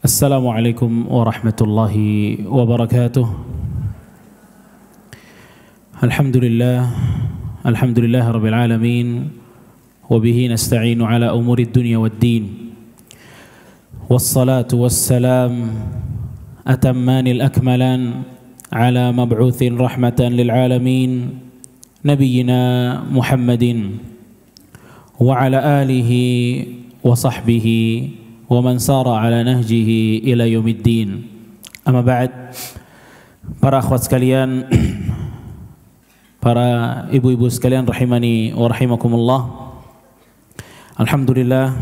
Assalamualaikum warahmatullahi wabarakatuh. Alhamdulillah rabbil alamin, wa bihi nasta'inu ala umuri dunya waddin. Wassalatu wassalam atammanil akmalan ala mab'uthin rahmatan lil alamin, nabiyyina Muhammadin wa ala alihi wa sahbihi wa man sara ala nahjihi ila yaumiddin. Amma ba'd. Para akhwat sekalian, para ibu-ibu sekalian rahimani wa rahimakumullah. Alhamdulillah,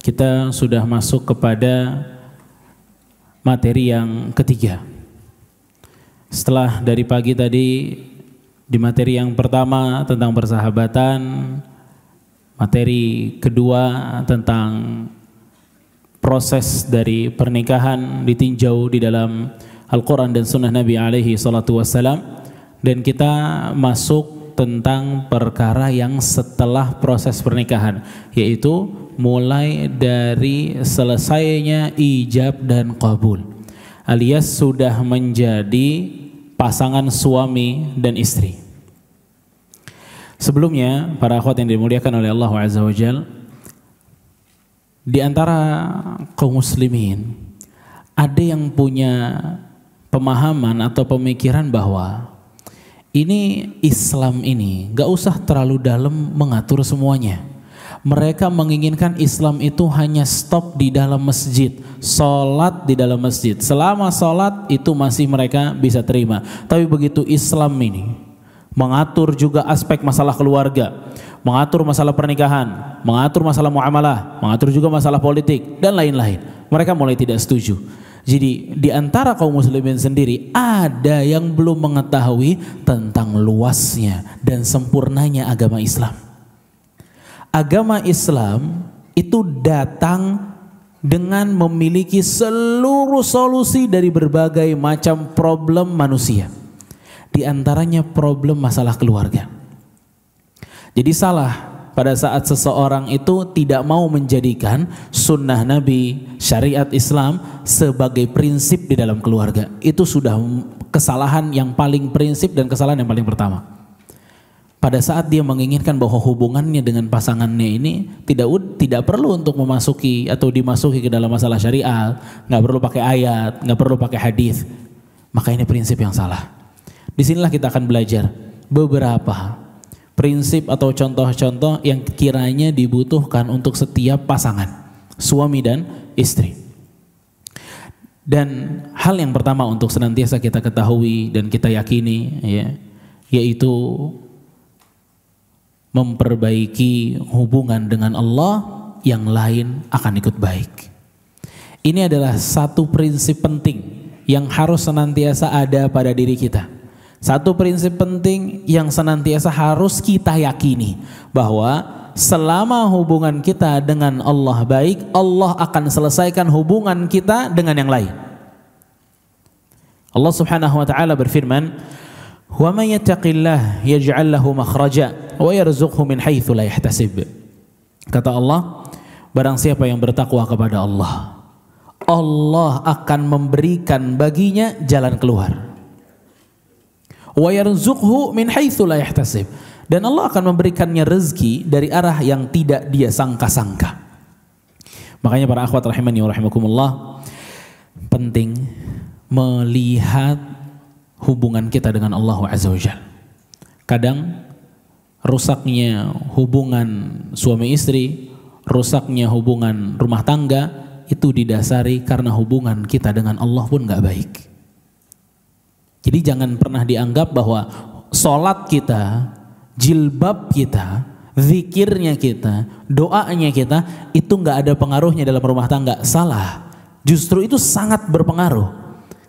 kita sudah masuk kepada materi yang ketiga. Setelah dari pagi tadi di materi yang pertama tentang persahabatan, materi kedua tentang proses dari pernikahan ditinjau di dalam Al-Quran dan Sunnah Nabi alaihi salatu wassalam, dan kita masuk tentang perkara yang setelah proses pernikahan, yaitu mulai dari selesainya ijab dan qabul, alias sudah menjadi pasangan suami dan istri. Sebelumnya, para akhwat yang dimuliakan oleh Allah Azza wa Jalla, di antara kaum muslimin ada yang punya pemahaman atau pemikiran bahwa ini Islam ini gak usah terlalu dalam mengatur semuanya. Mereka menginginkan Islam itu hanya stop di dalam masjid, sholat di dalam masjid. Selama sholat itu masih mereka bisa terima. Tapi begitu Islam ini mengatur juga aspek masalah keluarga, mengatur masalah pernikahan, mengatur masalah muamalah, mengatur juga masalah politik dan lain-lain, mereka mulai tidak setuju. Jadi di antara kaum muslimin sendiri ada yang belum mengetahui tentang luasnya dan sempurnanya agama Islam. Agama Islam itu datang dengan memiliki seluruh solusi dari berbagai macam problem manusia. Di antaranya problem masalah keluarga. Jadi salah pada saat seseorang itu tidak mau menjadikan sunnah Nabi, syariat Islam sebagai prinsip di dalam keluarga. Itu sudah kesalahan yang paling prinsip dan kesalahan yang paling pertama. Pada saat dia menginginkan bahwa hubungannya dengan pasangannya ini tidak perlu untuk memasuki atau dimasuki ke dalam masalah syariat, nggak perlu pakai ayat, nggak perlu pakai hadis, maka ini prinsip yang salah. Disinilah kita akan belajar beberapa prinsip atau contoh-contoh yang kiranya dibutuhkan untuk setiap pasangan, suami dan istri. Dan hal yang pertama untuk senantiasa kita ketahui dan kita yakini, yaitu memperbaiki hubungan dengan Allah, yang lain akan ikut baik. Ini adalah satu prinsip penting yang harus senantiasa ada pada diri kita. Satu prinsip penting yang senantiasa harus kita yakini, bahwa selama hubungan kita dengan Allah baik, Allah akan selesaikan hubungan kita dengan yang lain. Allah Subhanahu wa taala berfirman, "Wa may yattaqillah yaj'al lahu makhraja wa yarzuqhu min haitsu la yahtasib." Kata Allah, barang siapa yang bertakwa kepada Allah, Allah akan memberikan baginya jalan keluar. Wa yarzuqhu min haitsu la yahtasib, dan Allah akan memberikannya rezeki dari arah yang tidak dia sangka-sangka. Makanya para akhwat rahimani wa rahimakumullah, penting melihat hubungan kita dengan Allah Azza wa Jalla. Kadang rusaknya hubungan suami istri, rusaknya hubungan rumah tangga itu didasari karena hubungan kita dengan Allah pun gak baik. Jadi jangan pernah dianggap bahwa sholat kita, jilbab kita, zikirnya kita, doanya kita itu nggak ada pengaruhnya dalam rumah tangga. Salah. Justru itu sangat berpengaruh.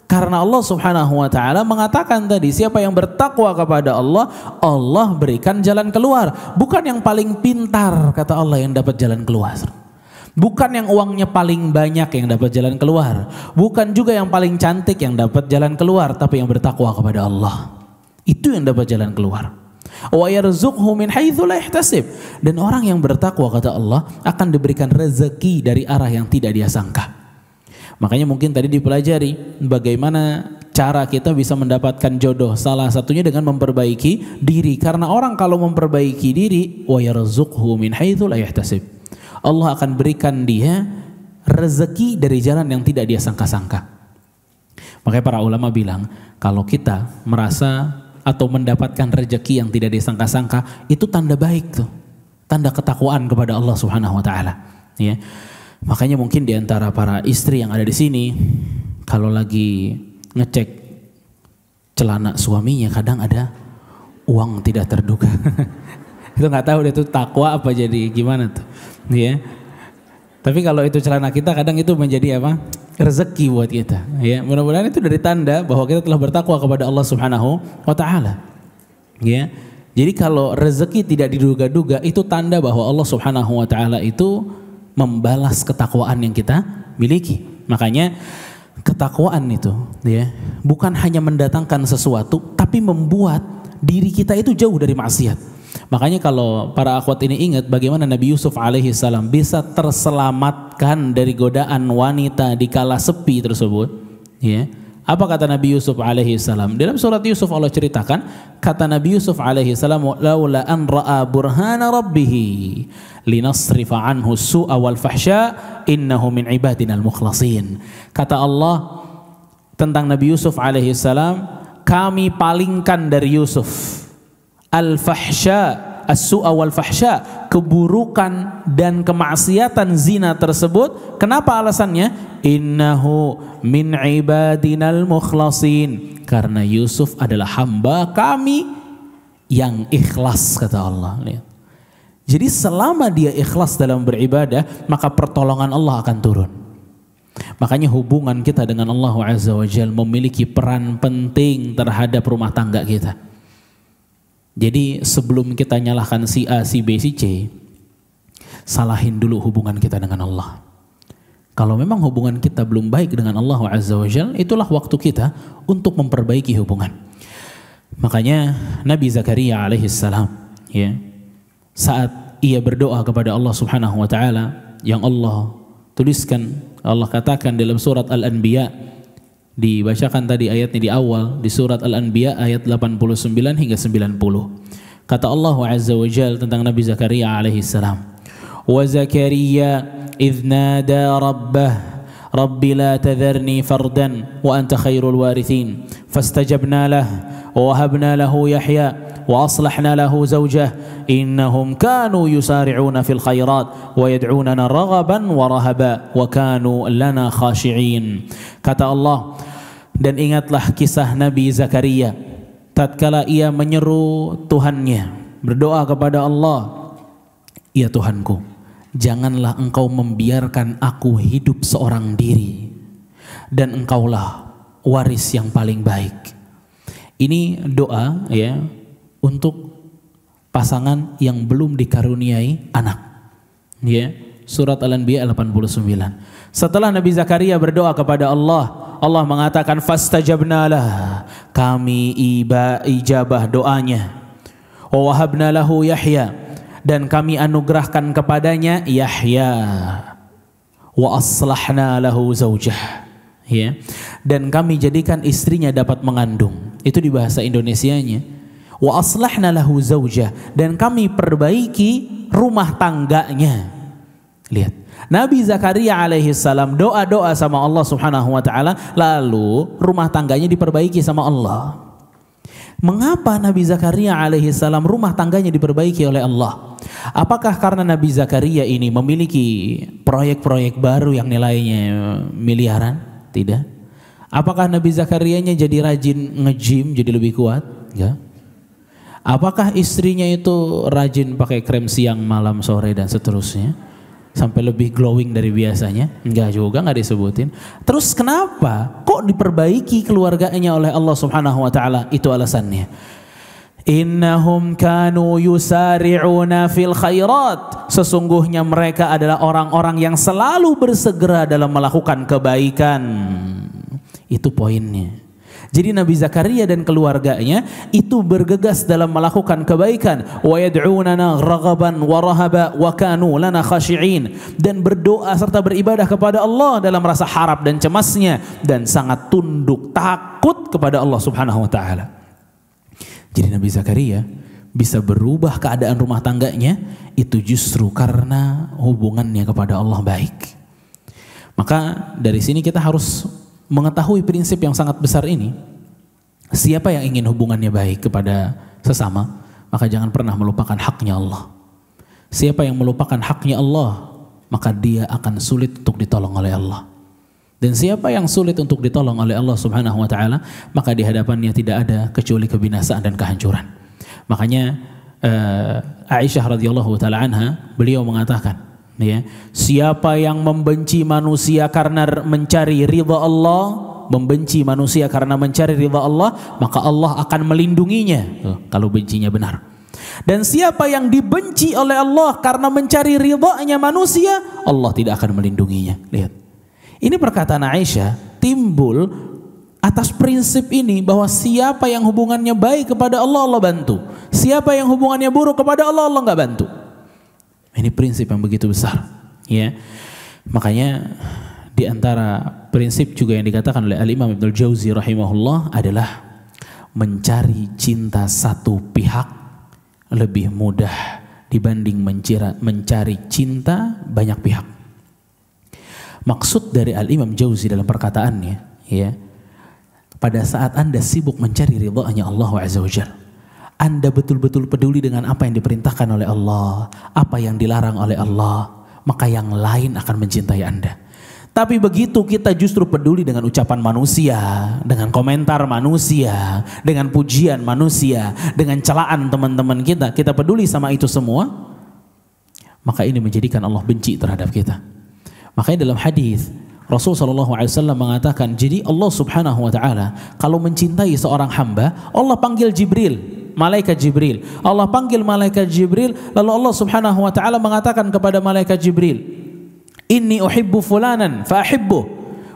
Karena Allah Subhanahu wa taala mengatakan tadi, siapa yang bertakwa kepada Allah, Allah berikan jalan keluar. Bukan yang paling pintar, kata Allah, yang dapat jalan keluar. Bukan yang uangnya paling banyak yang dapat jalan keluar. Bukan juga yang paling cantik yang dapat jalan keluar. Tapi yang bertakwa kepada Allah, itu yang dapat jalan keluar. Wa yarzuqhu min haitsu la yahtasib. Dan orang yang bertakwa, kata Allah, akan diberikan rezeki dari arah yang tidak dia sangka. Makanya mungkin tadi dipelajari bagaimana cara kita bisa mendapatkan jodoh. Salah satunya dengan memperbaiki diri. Karena orang kalau memperbaiki diri, wa yarzuqhu min haitsu la yahtasib. Allah akan berikan dia rezeki dari jalan yang tidak dia sangka-sangka. Makanya para ulama bilang, kalau kita merasa atau mendapatkan rezeki yang tidak disangka-sangka, itu tanda baik tuh. Tanda ketakwaan kepada Allah Subhanahu wa taala, ya. Makanya mungkin di antara para istri yang ada di sini, kalau lagi ngecek celana suaminya kadang ada uang tidak terduga. Itu nggak tahu itu takwa apa jadi gimana tuh, ya. Tapi kalau itu celana kita kadang itu menjadi apa? Rezeki buat kita, ya. Mudah-mudahan itu dari tanda bahwa kita telah bertakwa kepada Allah Subhanahu wa taala, ya. Jadi kalau rezeki tidak diduga-duga itu tanda bahwa Allah Subhanahu wa taala itu membalas ketakwaan yang kita miliki. Makanya ketakwaan itu, ya, bukan hanya mendatangkan sesuatu, tapi membuat diri kita itu jauh dari maksiat. Makanya kalau para akhwat ini ingat bagaimana Nabi Yusuf alaihi salam bisa terselamatkan dari godaan wanita di kala sepi tersebut, ya. Apa kata Nabi Yusuf alaihi salam? Dalam surat Yusuf Allah ceritakan, kata Nabi Yusuf alaihi salam, laula an ra'a burhana rabbih linasrifa anhu su'a wal fahsya innahu min ibadinal mukhlasin. Kata Allah tentang Nabi Yusuf alaihi salam, kami palingkan dari Yusuf al-fahsya, as-su'a wal fahsya, keburukan dan kemaksiatan zina tersebut. Kenapa alasannya? Innahu min ibadinal mukhlasin, karena Yusuf adalah hamba kami yang ikhlas, kata Allah. Lihat. Jadi selama dia ikhlas dalam beribadah, maka pertolongan Allah akan turun. Makanya hubungan kita dengan Allah Azza wa Jalla memiliki peran penting terhadap rumah tangga kita. Jadi sebelum kita nyalahkan si A, si B, si C, salahin dulu hubungan kita dengan Allah. Kalau memang hubungan kita belum baik dengan Allah Azza wa Jalla, itulah waktu kita untuk memperbaiki hubungan. Makanya Nabi Zakaria alaihissalam, ya, saat ia berdoa kepada Allah Subhanahu wa taala, yang Allah tuliskan, Allah katakan dalam surat Al-Anbiya, dibacakan tadi ayatnya di awal di surat Al-Anbiya ayat 89 hingga 90. Kata Allah Azza wa Jalla tentang Nabi Zakaria alaihi salam, wa Zakaria idh nada rabbah rabbi la tadharni fardan wa anta khairul warithin fastajabna lah wa wahabna lahu Yahya wa aslahna lahu zawjah innahum kanu yusari'una fil khairat wa yad'unana raghaban wa rahaba wa kanu lana khashi'in. Kata Allah, dan ingatlah kisah Nabi Zakaria tatkala ia menyeru Tuhannya, berdoa kepada Allah, ya Tuhanku, janganlah engkau membiarkan aku hidup seorang diri, dan engkaulah waris yang paling baik. Ini doa, ya, untuk pasangan yang belum dikaruniai anak, ya. Surat Al-Anbiya 89. Setelah Nabi Zakaria berdoa kepada Allah, Allah mengatakan fastajabnalah, kami ijabah doanya. Wa wahabna lahu Yahya, dan kami anugerahkan kepadanya Yahya. Wa aslahna lahu zawjah, ya. Dan kami jadikan istrinya dapat mengandung. Itu di bahasa Indonesianya. Wa aslahna lahu zawjah, dan kami perbaiki rumah tangganya. Lihat, Nabi Zakaria alaihi salam doa-doa sama Allah Subhanahu wa taala, lalu rumah tangganya diperbaiki sama Allah. Mengapa Nabi Zakaria alaihi salam rumah tangganya diperbaiki oleh Allah? Apakah karena Nabi Zakaria ini memiliki proyek-proyek baru yang nilainya miliaran? Tidak. Apakah Nabi Zakarianya jadi rajin nge-gym jadi lebih kuat? Enggak. Apakah istrinya itu rajin pakai krem siang, malam, sore dan seterusnya sampai lebih glowing dari biasanya? Enggak juga, enggak disebutin. Terus kenapa kok diperbaiki keluarganya oleh Allah Subhanahu wa taala? Itu alasannya. Innahum kanu yusari'una fil khairat, sesungguhnya mereka adalah orang-orang yang selalu bersegera dalam melakukan kebaikan. Itu poinnya. Jadi Nabi Zakaria dan keluarganya itu bergegas dalam melakukan kebaikan, wa yad'unana raghaban wa rahaba wa kanu lana khashi'in, dan berdoa serta beribadah kepada Allah dalam rasa harap dan cemasnya dan sangat tunduk takut kepada Allah Subhanahu wa taala. Jadi Nabi Zakaria bisa berubah keadaan rumah tangganya itu justru karena hubungannya kepada Allah baik. Maka dari sini kita harus mengetahui prinsip yang sangat besar ini. Siapa yang ingin hubungannya baik kepada sesama, maka jangan pernah melupakan haknya Allah. Siapa yang melupakan haknya Allah, maka dia akan sulit untuk ditolong oleh Allah. Dan siapa yang sulit untuk ditolong oleh Allah Subhanahu wa taala, maka di hadapannya tidak ada kecuali kebinasaan dan kehancuran. Makanya Aisyah radhiyallahu taala anha, beliau mengatakan, ya, siapa yang membenci manusia karena mencari ridha Allah, membenci manusia karena mencari ridha Allah, maka Allah akan melindunginya kalau bencinya benar. Dan siapa yang dibenci oleh Allah karena mencari ridhanya manusia, Allah tidak akan melindunginya. Lihat, ini perkataan Aisyah timbul atas prinsip ini, bahwa siapa yang hubungannya baik kepada Allah, Allah bantu. Siapa yang hubungannya buruk kepada Allah, Allah nggak bantu. Ini prinsip yang begitu besar, ya. Makanya di antara prinsip juga yang dikatakan oleh Al-Imam Ibnul Jauzi rahimahullah adalah mencari cinta satu pihak lebih mudah dibanding mencari cinta banyak pihak. Maksud dari Al-Imam Jauzi dalam perkataannya, ya, pada saat Anda sibuk mencari ridhanya Allah Azza wa Jalla, Anda betul-betul peduli dengan apa yang diperintahkan oleh Allah, apa yang dilarang oleh Allah, maka yang lain akan mencintai Anda. Tapi begitu kita justru peduli dengan ucapan manusia, dengan komentar manusia, dengan pujian manusia, dengan celaan teman-teman kita, kita peduli sama itu semua, maka ini menjadikan Allah benci terhadap kita. Makanya dalam hadis Rasul SAW mengatakan, jadi Allah Subhanahu wa taala kalau mencintai seorang hamba, Allah panggil Jibril, malaikat Jibril. Allah panggil malaikat Jibril, lalu Allah Subhanahu wa taala mengatakan kepada malaikat Jibril, "Inni uhibbu fulanan fa ahibbuh."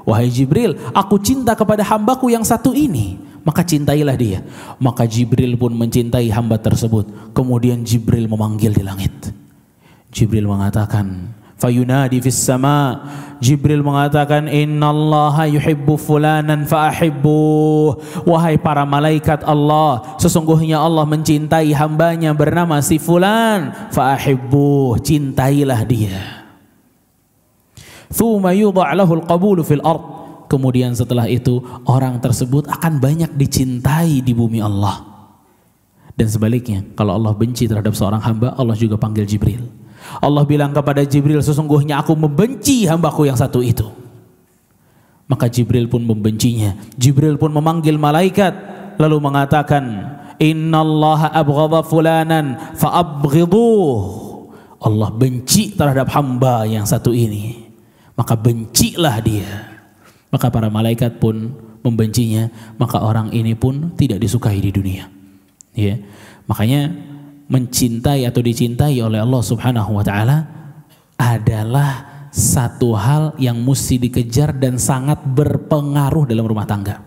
Wahai Jibril, aku cinta kepada hambaku yang satu ini, maka cintailah dia. Maka Jibril pun mencintai hamba tersebut. Kemudian Jibril memanggil di langit. Jibril mengatakan, fayunadi fis sama, Jibril mengatakan, innallaha yuhibbu fulanan fa ahibbuh. Wahai para malaikat Allah, sesungguhnya Allah mencintai hambanya bernama si fulan, fa ahibbuh, cintailah dia. Thumma yudha' lahul qabulu fil ard. Kemudian setelah itu orang tersebut akan banyak dicintai di bumi Allah. Dan sebaliknya, kalau Allah benci terhadap seorang hamba, Allah juga panggil Jibril. Allah bilang kepada Jibril, sesungguhnya aku membenci hambaku yang satu itu. Maka Jibril pun membencinya. Jibril pun memanggil malaikat lalu mengatakan, innallaha abghadha fulanan fa abghiduh. Allah benci terhadap hamba yang satu ini, maka bencilah dia. Maka para malaikat pun membencinya, maka orang ini pun tidak disukai di dunia. Ya. Makanya mencintai atau dicintai oleh Allah Subhanahu wa taala adalah satu hal yang mesti dikejar dan sangat berpengaruh dalam rumah tangga.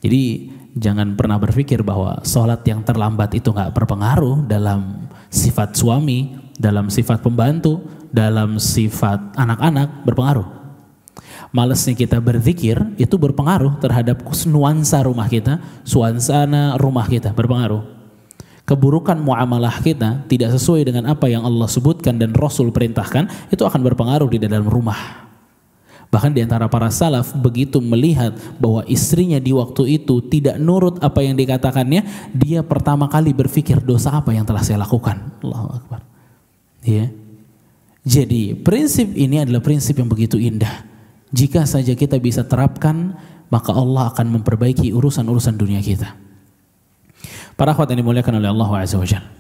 Jadi jangan pernah berpikir bahwa sholat yang terlambat itu nggak berpengaruh dalam sifat suami, dalam sifat pembantu, dalam sifat anak-anak, berpengaruh. Malasnya kita berzikir itu berpengaruh terhadap nuansa rumah kita, suasana rumah kita berpengaruh. Keburukan muamalah kita tidak sesuai dengan apa yang Allah sebutkan dan Rasul perintahkan, itu akan berpengaruh di dalam rumah. Bahkan di antara para salaf begitu melihat bahwa istrinya di waktu itu tidak nurut apa yang dikatakannya, dia pertama kali berpikir, dosa apa yang telah saya lakukan? Allahu Akbar. Ya. Jadi prinsip ini adalah prinsip yang begitu indah. Jika saja kita bisa terapkan, maka Allah akan memperbaiki urusan-urusan dunia kita. Para akhwat yang dimuliakan oleh Allah Azza wa Jalla.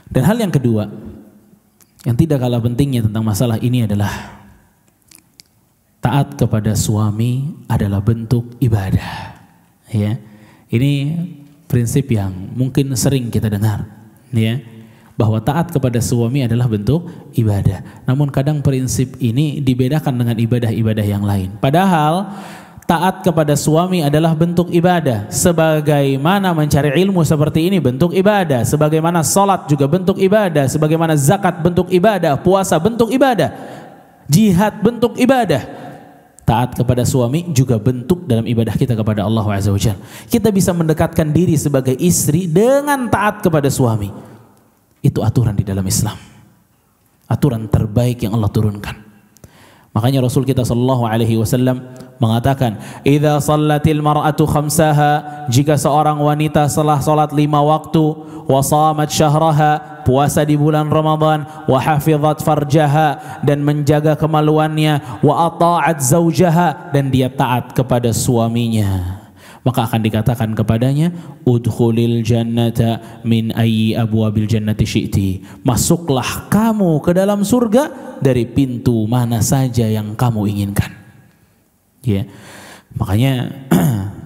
Dan hal yang kedua yang tidak kalah pentingnya tentang masalah ini adalah taat kepada suami adalah bentuk ibadah. Ya. Ini prinsip yang mungkin sering kita dengar, ya, bahwa taat kepada suami adalah bentuk ibadah. Namun kadang prinsip ini dibedakan dengan ibadah-ibadah yang lain. Padahal taat kepada suami adalah bentuk ibadah, sebagaimana mencari ilmu seperti ini bentuk ibadah, sebagaimana salat juga bentuk ibadah, sebagaimana zakat bentuk ibadah, puasa bentuk ibadah, jihad bentuk ibadah. Taat kepada suami juga bentuk dalam ibadah kita kepada Allah Azza wa Jalla. Kita bisa mendekatkan diri sebagai istri dengan taat kepada suami. Itu aturan di dalam Islam, aturan terbaik yang Allah turunkan. Makanya Rasul kita sallallahu alaihi wasallam mengatakan, "Idza shallatil mar'atu khamsaha," jika seorang wanita telah salat 5 waktu, wa shamat syahraha, puasa di bulan Ramadan, wa hafizat farjaha, dan menjaga kemaluannya, wa ata'at zaujaha, dan dia taat kepada suaminya, maka akan dikatakan kepadanya, udkhulil jannata min ayyi abwabil jannati syi'ti, masuklah kamu ke dalam surga dari pintu mana saja yang kamu inginkan. Ya, makanya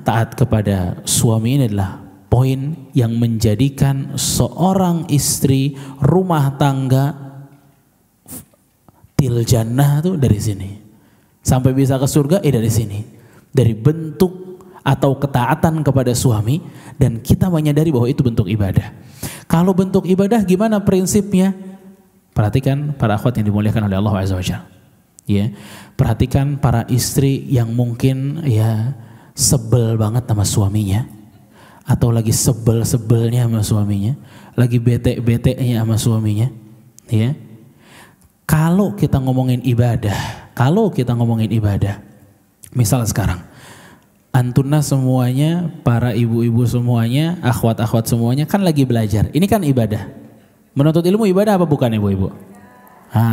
taat kepada suami ini adalah poin yang menjadikan seorang istri rumah tangga til jannah tuh dari sini sampai bisa ke surga dari sini, dari bentuk atau ketaatan kepada suami, dan kita menyadari bahwa itu bentuk ibadah. Kalau bentuk ibadah gimana prinsipnya? Perhatikan para akhwat yang dimuliakan oleh Allah Azza wa Jalla. Ya, perhatikan para istri yang mungkin ya sebel banget sama suaminya, atau lagi sebel-sebelnya sama suaminya, lagi bete-betenya sama suaminya. Ya, kalau kita ngomongin ibadah, misal sekarang antuna semuanya, para ibu-ibu semuanya, akhwat-akhwat semuanya kan lagi belajar. Ini kan ibadah. Menuntut ilmu ibadah apa bukan ibu-ibu?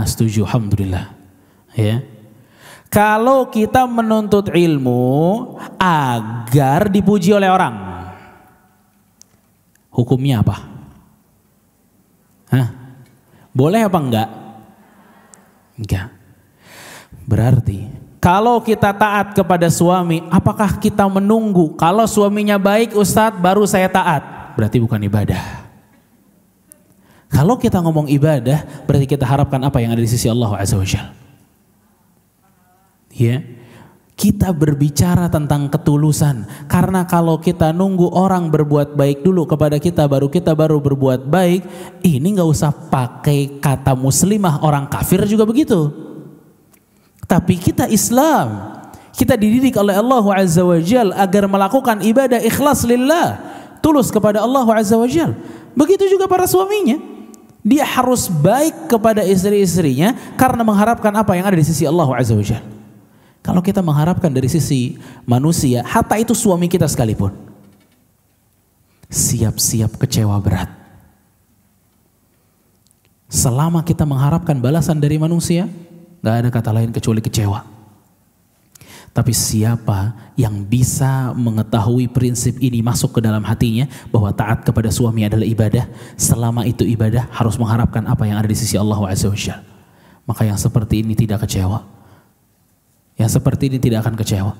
Setuju, alhamdulillah. Ya. Kalau kita menuntut ilmu agar dipuji oleh orang, hukumnya apa? Boleh apa enggak? Enggak. Berarti kalau kita taat kepada suami, apakah kita menunggu kalau suaminya baik Ustadz baru saya taat? Berarti bukan ibadah. Kalau kita ngomong ibadah, berarti kita harapkan apa yang ada di sisi Allah Azza wa Jalla. Ya, kita berbicara tentang ketulusan, karena kalau kita nunggu orang berbuat baik dulu kepada kita baru berbuat baik, ini nggak usah pakai kata muslimah, orang kafir juga begitu. Tapi kita Islam, kita dididik oleh Allah Azza wa Jalla agar melakukan ibadah ikhlas lillah, tulus kepada Allah Azza wa Jalla. Begitu juga para suaminya, dia harus baik kepada istri-istrinya karena mengharapkan apa yang ada di sisi Allah Azza wa Jalla. Kalau kita mengharapkan dari sisi manusia, hatta itu suami kita sekalipun, siap-siap kecewa berat. Selama kita mengharapkan balasan dari manusia, gak ada kata lain kecuali kecewa. Tapi siapa yang bisa mengetahui prinsip ini masuk ke dalam hatinya, bahwa taat kepada suami adalah ibadah, selama itu ibadah harus mengharapkan apa yang ada di sisi Allah Azza wa Jalla, maka yang seperti ini tidak kecewa. Yang seperti ini tidak akan kecewa.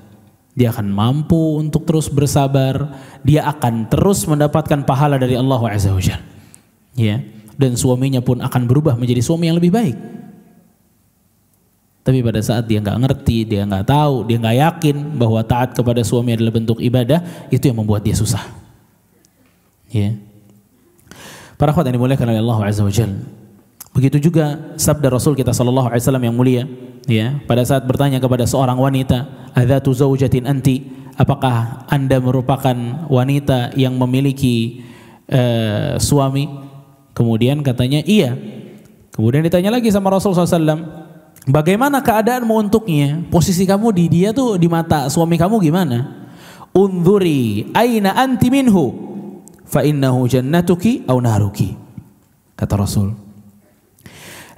Dia akan mampu untuk terus bersabar. Dia akan terus mendapatkan pahala dari Allah Azza wa Jalla. Ya, dan suaminya pun akan berubah menjadi suami yang lebih baik. Tapi pada saat dia nggak ngerti, dia nggak tahu, dia nggak yakin bahwa taat kepada suami adalah bentuk ibadah, itu yang membuat dia susah. Ya. Para akhwat yang dimuliakan oleh Allah Azza wa Jalla. Begitu juga sabda Rasul kita sallallahu alaihi wasallam yang mulia, ya, pada saat bertanya kepada seorang wanita, adzatu zaujatin anti, apakah Anda merupakan wanita yang memiliki suami? Kemudian katanya iya. Kemudian ditanya lagi sama Rasul SAW, bagaimana keadaanmu untuknya? Posisi kamu di dia tuh, di mata suami kamu gimana? Unzuri aina anti minhu fa innahu jannatuki aw naruki. Kata Rasul,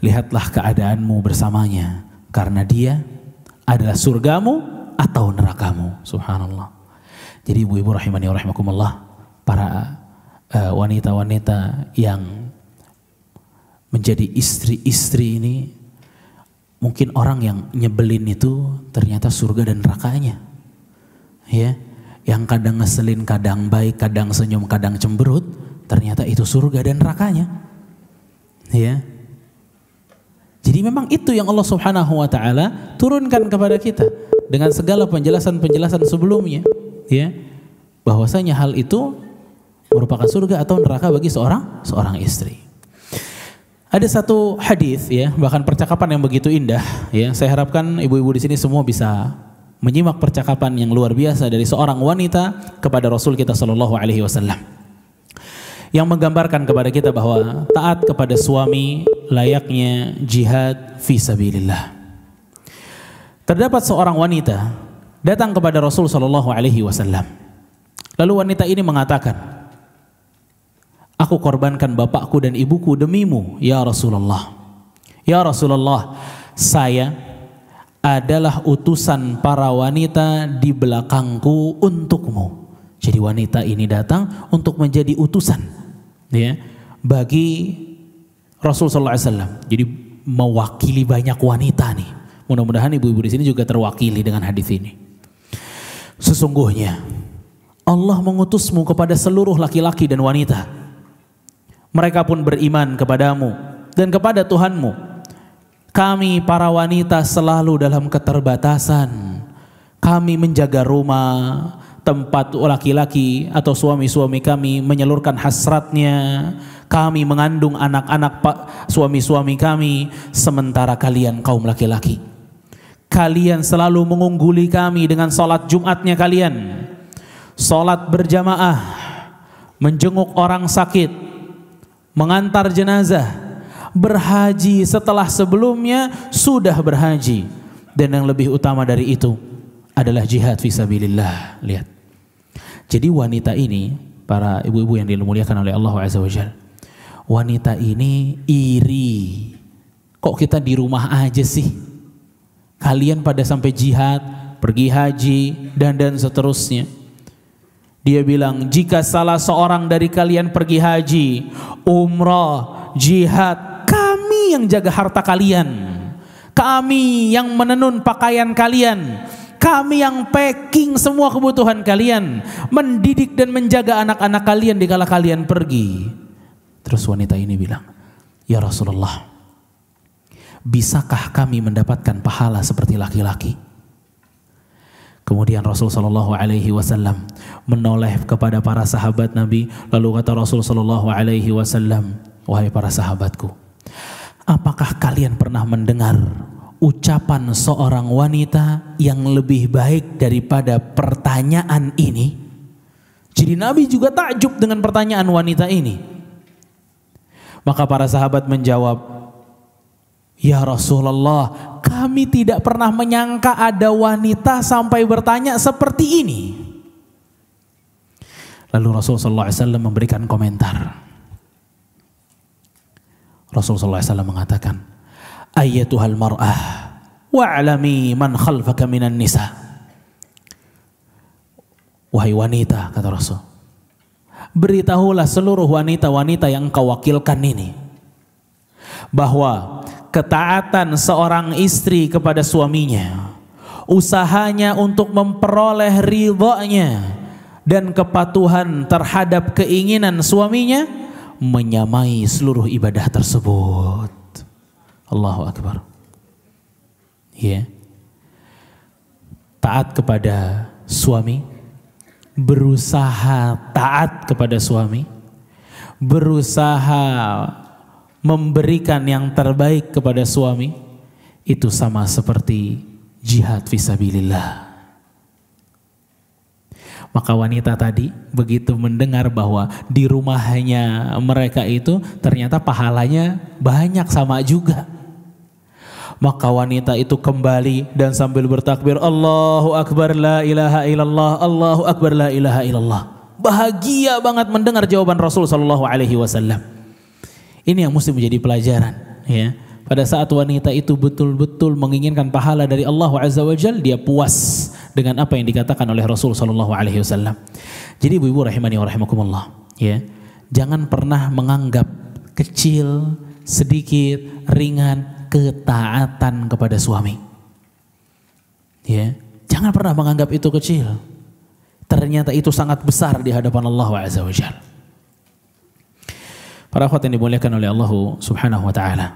lihatlah keadaanmu bersamanya, karena dia adalah surgamu atau nerakamu. Subhanallah. Jadi ibu-ibu rahimani wa rahimakumullah, para wanita-wanita yang menjadi istri-istri ini, mungkin orang yang nyebelin itu ternyata surga dan nerakanya. Ya, yang kadang ngeselin, kadang baik, kadang senyum, kadang cemberut, ternyata itu surga dan nerakanya. Ya. Jadi memang itu yang Allah Subhanahu wa taala turunkan kepada kita dengan segala penjelasan-penjelasan sebelumnya, ya. Bahwasanya hal itu merupakan surga atau neraka bagi seorang istri. Ada satu hadis, ya, bahkan percakapan yang begitu indah, ya. Saya harapkan ibu-ibu di sini semua bisa menyimak percakapan yang luar biasa dari seorang wanita kepada Rasul kita sallallahu alaihi wasallam, yang menggambarkan kepada kita bahwa taat kepada suami layaknya jihad fi sabilillah. Terdapat seorang wanita datang kepada Rasul sallallahu alaihi wasallam. Lalu wanita ini mengatakan, "Aku korbankan bapakku dan ibuku demimu, ya Rasulullah. Ya Rasulullah, saya adalah utusan para wanita di belakangku untukmu." Jadi wanita ini datang untuk menjadi utusan, ya, bagi Rasul sallallahu alaihi wasallam. Jadi mewakili banyak wanita nih. Mudah-mudahan ibu-ibu di sini juga terwakili dengan hadis ini. Sesungguhnya Allah mengutusmu kepada seluruh laki-laki dan wanita. Mereka pun beriman kepadamu dan kepada Tuhanmu. Kami para wanita selalu dalam keterbatasan. Kami menjaga rumah, tempat laki-laki atau suami-suami kami menyalurkan hasratnya. Kami mengandung anak-anak suami-suami kami, sementara kalian kaum laki-laki, kalian selalu mengungguli kami dengan salat Jumatnya kalian, salat berjamaah, menjenguk orang sakit, mengantar jenazah, berhaji setelah sebelumnya sudah berhaji, dan yang lebih utama dari itu adalah jihad fisabilillah. Lihat. Jadi wanita ini, para ibu-ibu yang dimuliakan oleh Allah Azza wa Jalla, wanita ini iri. Kok kita di rumah aja sih? Kalian pada sampai jihad, pergi haji, dan seterusnya. Dia bilang, jika salah seorang dari kalian pergi haji, umrah, jihad, kami yang jaga harta kalian, kami yang menenun pakaian kalian, kami yang packing semua kebutuhan kalian, mendidik dan menjaga anak-anak kalian dikala kalian pergi. Terus wanita ini bilang, ya Rasulullah, bisakah kami mendapatkan pahala seperti laki-laki? Kemudian Rasul sallallahu alaihi wasallam menoleh kepada para sahabat Nabi, lalu kata Rasul sallallahu alaihi wasallam, wahai para sahabatku, apakah kalian pernah mendengar ucapan seorang wanita yang lebih baik daripada pertanyaan ini? Jadi Nabi juga takjub dengan pertanyaan wanita ini. Maka para sahabat menjawab, ya Rasulullah, kami tidak pernah menyangka ada wanita sampai bertanya seperti ini. Lalu Rasul sallallahu alaihi wasallam memberikan komentar. Rasul sallallahu alaihi wasallam mengatakan, ayyatuhal mar'ah wa'lami man khalfaka minan nisa. Wahai wanita, kata Rasul, beritahulah seluruh wanita-wanita yang engkau wakilkan ini, bahwa ketaatan seorang istri kepada suaminya, usahanya untuk memperoleh ridhonya dan kepatuhan terhadap keinginan suaminya menyamai seluruh ibadah tersebut. Allahu Akbar. Ya. Taat kepada suami, berusaha taat kepada suami, berusaha memberikan yang terbaik kepada suami, itu sama seperti jihad fisabilillah. Maka wanita tadi begitu mendengar bahwa di rumahnya mereka itu ternyata pahalanya banyak sama juga, maka wanita itu kembali dan sambil bertakbir, Allahu Akbar la ilaha illallah, Allahu Akbar la ilaha illallah. Bahagia banget mendengar jawaban Rasul sallallahu alaihi wasallam. Ini yang mesti menjadi pelajaran, ya. Pada saat wanita itu betul-betul menginginkan pahala dari Allah Azza wa Jalla, dia puas dengan apa yang dikatakan oleh Rasul sallallahu alaihi wasallam. Jadi ibu-ibu rahimani wa rahimakumullah, ya. Jangan pernah menganggap kecil, sedikit, ringan ketaatan kepada suami. Ya, jangan pernah menganggap itu kecil. Ternyata itu sangat besar di hadapan Allah Azza wa Jalla. Para akhwat yang dimuliakan oleh Allah Subhanahu wa taala.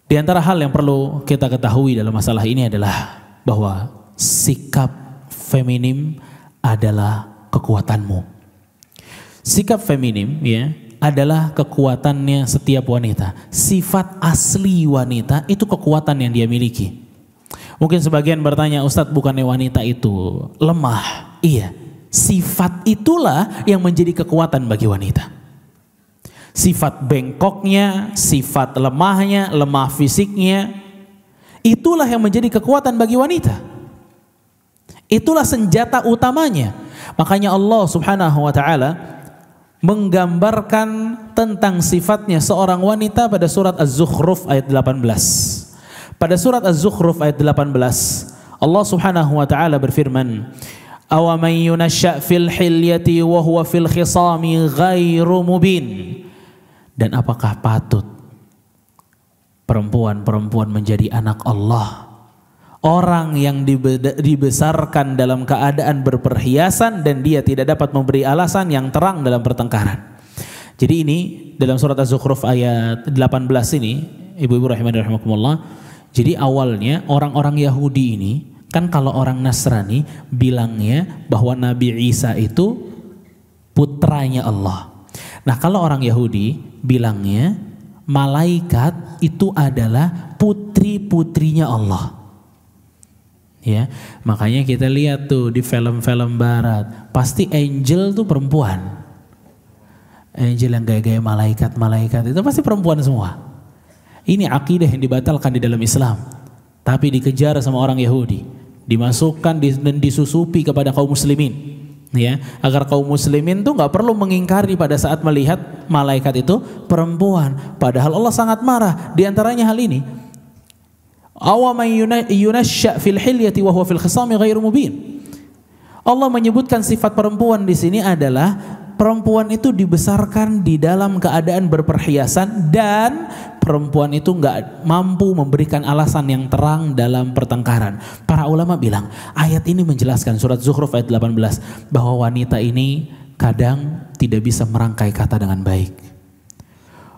Di antara hal yang perlu kita ketahui dalam masalah ini adalah bahwa sikap feminim adalah kekuatanmu. Sikap feminim ya adalah kekuatannya setiap wanita. Sifat asli wanita itu kekuatan yang dia miliki. Mungkin sebagian bertanya, Ustadz, bukannya wanita itu lemah? Iya, sifat itulah yang menjadi kekuatan bagi wanita. Sifat bengkoknya, sifat lemahnya, lemah fisiknya, itulah yang menjadi kekuatan bagi wanita. Itulah senjata utamanya. Makanya Allah Subhanahu wa ta'ala menggambarkan tentang sifatnya seorang wanita pada surat Az-Zukhruf ayat 18. Pada surat Az-Zukhruf ayat 18, Allah Subhanahu wa taala berfirman, "Aw man yunashsha fil hilyati wa huwa fil khisami ghairu mubin." Dan apakah patut perempuan-perempuan menjadi anak Allah? Orang yang dibesarkan dalam keadaan berperhiasan dan dia tidak dapat memberi alasan yang terang dalam pertengkaran. Jadi ini dalam surat Az-Zukhruf ayat 18 ini, ibu-ibu rahimani rahimakumullah. Jadi awalnya orang-orang Yahudi ini, kan kalau orang Nasrani bilangnya bahwa Nabi Isa itu putranya Allah. Nah kalau orang Yahudi bilangnya malaikat itu adalah putri-putrinya Allah. Ya, makanya kita lihat tuh di film-film barat, pasti angel tuh perempuan. Angel yang gaya-gaya malaikat itu pasti perempuan semua. Ini akidah yang dibatalkan di dalam Islam, tapi dikejar sama orang Yahudi, dimasukkan dan disusupi kepada kaum muslimin, ya, agar kaum muslimin tuh nggak perlu mengingkari pada saat melihat malaikat itu perempuan. Padahal Allah sangat marah. Di antaranya hal ini. Aw man yunashsha fil hilyati wa huwa fil khisami ghairu mubin. Allah menyebutkan sifat perempuan di sini adalah perempuan itu dibesarkan di dalam keadaan berperhiasan dan perempuan itu nggak mampu memberikan alasan yang terang dalam pertengkaran. Para ulama bilang ayat ini menjelaskan, surat Zukhruf ayat 18, bahwa wanita ini kadang tidak bisa merangkai kata dengan baik.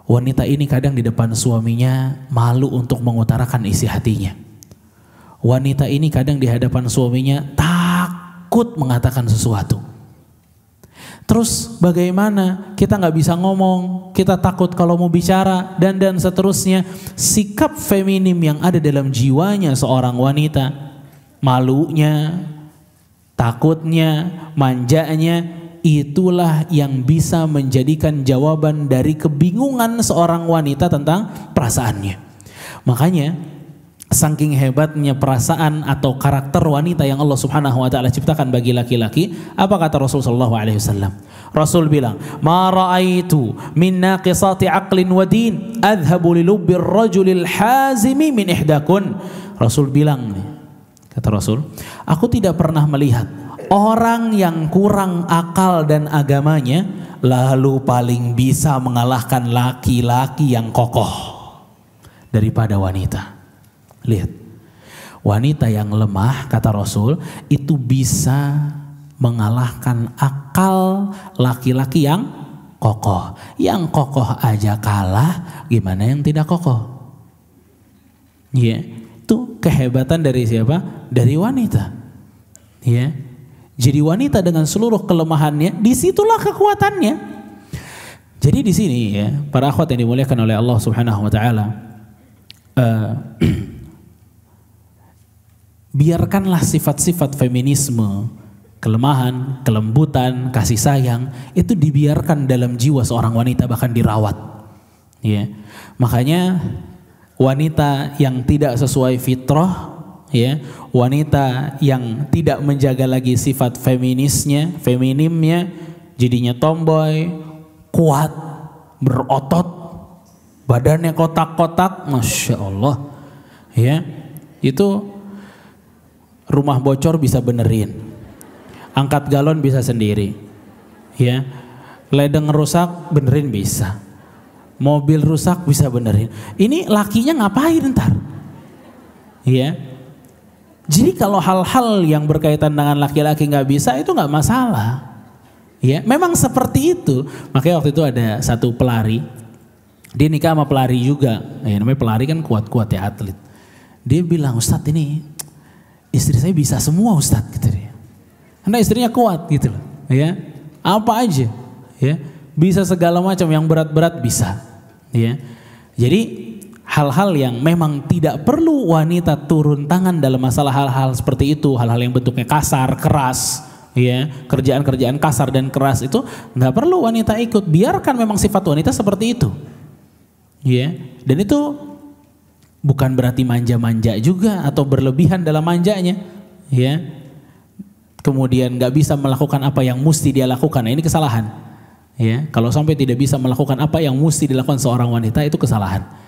Wanita ini kadang di depan suaminya malu untuk mengutarakan isi hatinya. Wanita ini kadang di hadapan suaminya takut mengatakan sesuatu. Terus bagaimana? Kita nggak bisa ngomong, kita takut kalau mau bicara, dan seterusnya. Sikap feminim yang ada dalam jiwanya seorang wanita, malunya, takutnya, manjanya, itulah yang bisa menjadikan jawaban dari kebingungan seorang wanita tentang perasaannya. Makanya saking hebatnya perasaan atau karakter wanita yang Allah Subhanahu wa taala ciptakan bagi laki-laki, apa kata Rasulullah SAW? Rasul bilang, "Ma ra'aitu min naqisati aqlin wa din adhhabu li lubbir rajulil hazimi min ihdakun." Rasul bilang, kata Rasul, aku tidak pernah melihat orang yang kurang akal dan agamanya lalu paling bisa mengalahkan laki-laki yang kokoh daripada wanita. Lihat, wanita yang lemah, kata Rasul, itu bisa mengalahkan akal laki-laki yang kokoh. Yang kokoh aja kalah, gimana yang tidak kokoh? Ya, itu kehebatan dari siapa? Dari wanita. Ya. Jadi wanita dengan seluruh kelemahannya, disitulah kekuatannya. Jadi di sini ya, para akhwat yang dimuliakan oleh Allah Subhanahu wa taala, biarkanlah sifat-sifat feminisme, kelemahan, kelembutan, kasih sayang itu dibiarkan dalam jiwa seorang wanita, bahkan dirawat. Ya. Makanya wanita yang tidak sesuai fitrah, ya, wanita yang tidak menjaga lagi sifat feminimnya, jadinya tomboy, kuat, berotot, badannya kotak-kotak, masya Allah, ya, itu rumah bocor bisa benerin, angkat galon bisa sendiri, ya, ledeng rusak benerin bisa, mobil rusak bisa benerin. Ini lakinya ngapain ntar, ya? Jadi kalau hal-hal yang berkaitan dengan laki-laki nggak bisa, itu nggak masalah. Ya, memang seperti itu. Makanya waktu itu ada satu pelari Dia nikah sama pelari juga, namanya pelari kan kuat-kuat ya, atlet. Dia bilang, Ustadz ini istri saya bisa semua Ustadz, gitu dia. Karena istrinya kuat gitu loh, ya. Apa aja, ya. Bisa segala macam, yang berat-berat bisa, ya. Jadi hal-hal yang memang tidak perlu wanita turun tangan dalam masalah hal-hal seperti itu, hal-hal yang bentuknya kasar, keras, ya, kerjaan-kerjaan kasar dan keras itu nggak perlu wanita ikut. Biarkan memang sifat wanita seperti itu, ya. Dan itu bukan berarti manja-manja juga atau berlebihan dalam manjanya, ya. Kemudian nggak bisa melakukan apa yang mesti dia lakukan, nah ini kesalahan, ya. Kalau sampai tidak bisa melakukan apa yang mesti dilakukan seorang wanita itu kesalahan.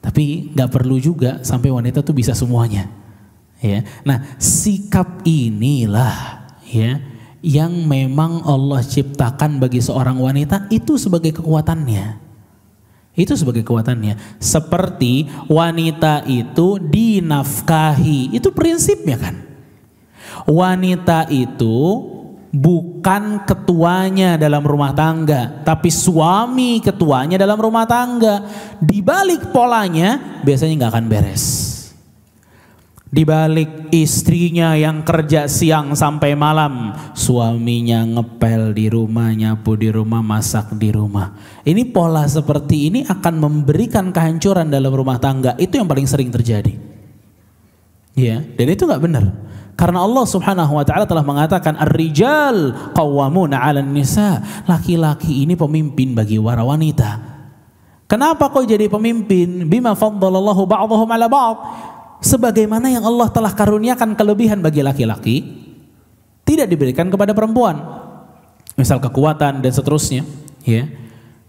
Tapi nggak perlu juga sampai wanita tuh bisa semuanya, ya. Nah, sikap inilah, ya, yang memang Allah ciptakan bagi seorang wanita itu sebagai kekuatannya. Itu sebagai kekuatannya. Seperti wanita itu dinafkahi, itu prinsipnya kan. Wanita itu bukan ketuanya dalam rumah tangga, tapi suami ketuanya dalam rumah tangga. Di balik polanya biasanya nggak akan beres. Di balik istrinya yang kerja siang sampai malam, suaminya ngepel di rumah, nyapu di rumah, masak di rumah. Ini pola seperti ini akan memberikan kehancuran dalam rumah tangga. Itu yang paling sering terjadi. Ya, dan itu nggak benar. Karena Allah Subhanahu wa taala telah mengatakan ar-rijal qawwamuna 'alan nisa. Laki-laki ini pemimpin bagi para wanita. Kenapa kok jadi pemimpin? Bima faddalallahu ba'dahum 'ala ba'd. Sebagaimana yang Allah telah karuniakan kelebihan bagi laki-laki tidak diberikan kepada perempuan. Misal kekuatan dan seterusnya, ya.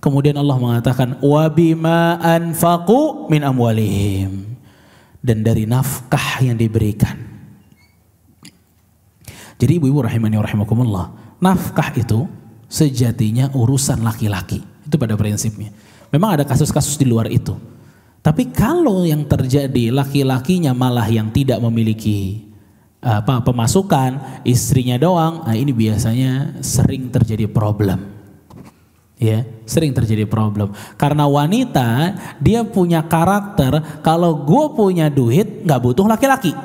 Kemudian Allah mengatakan wa bima anfaqu min amwalihim. Dan dari nafkah yang diberikan. Jadi ibu-ibu rahimani wa rahimakumullah, nafkah itu sejatinya urusan laki-laki. Itu pada prinsipnya. Memang ada kasus-kasus di luar itu. Tapi kalau yang terjadi laki-lakinya malah yang tidak memiliki pemasukan, istrinya doang, nah ini biasanya sering terjadi problem. Ya, sering terjadi problem. Karena wanita dia punya karakter, kalau gue punya duit nggak butuh laki-laki.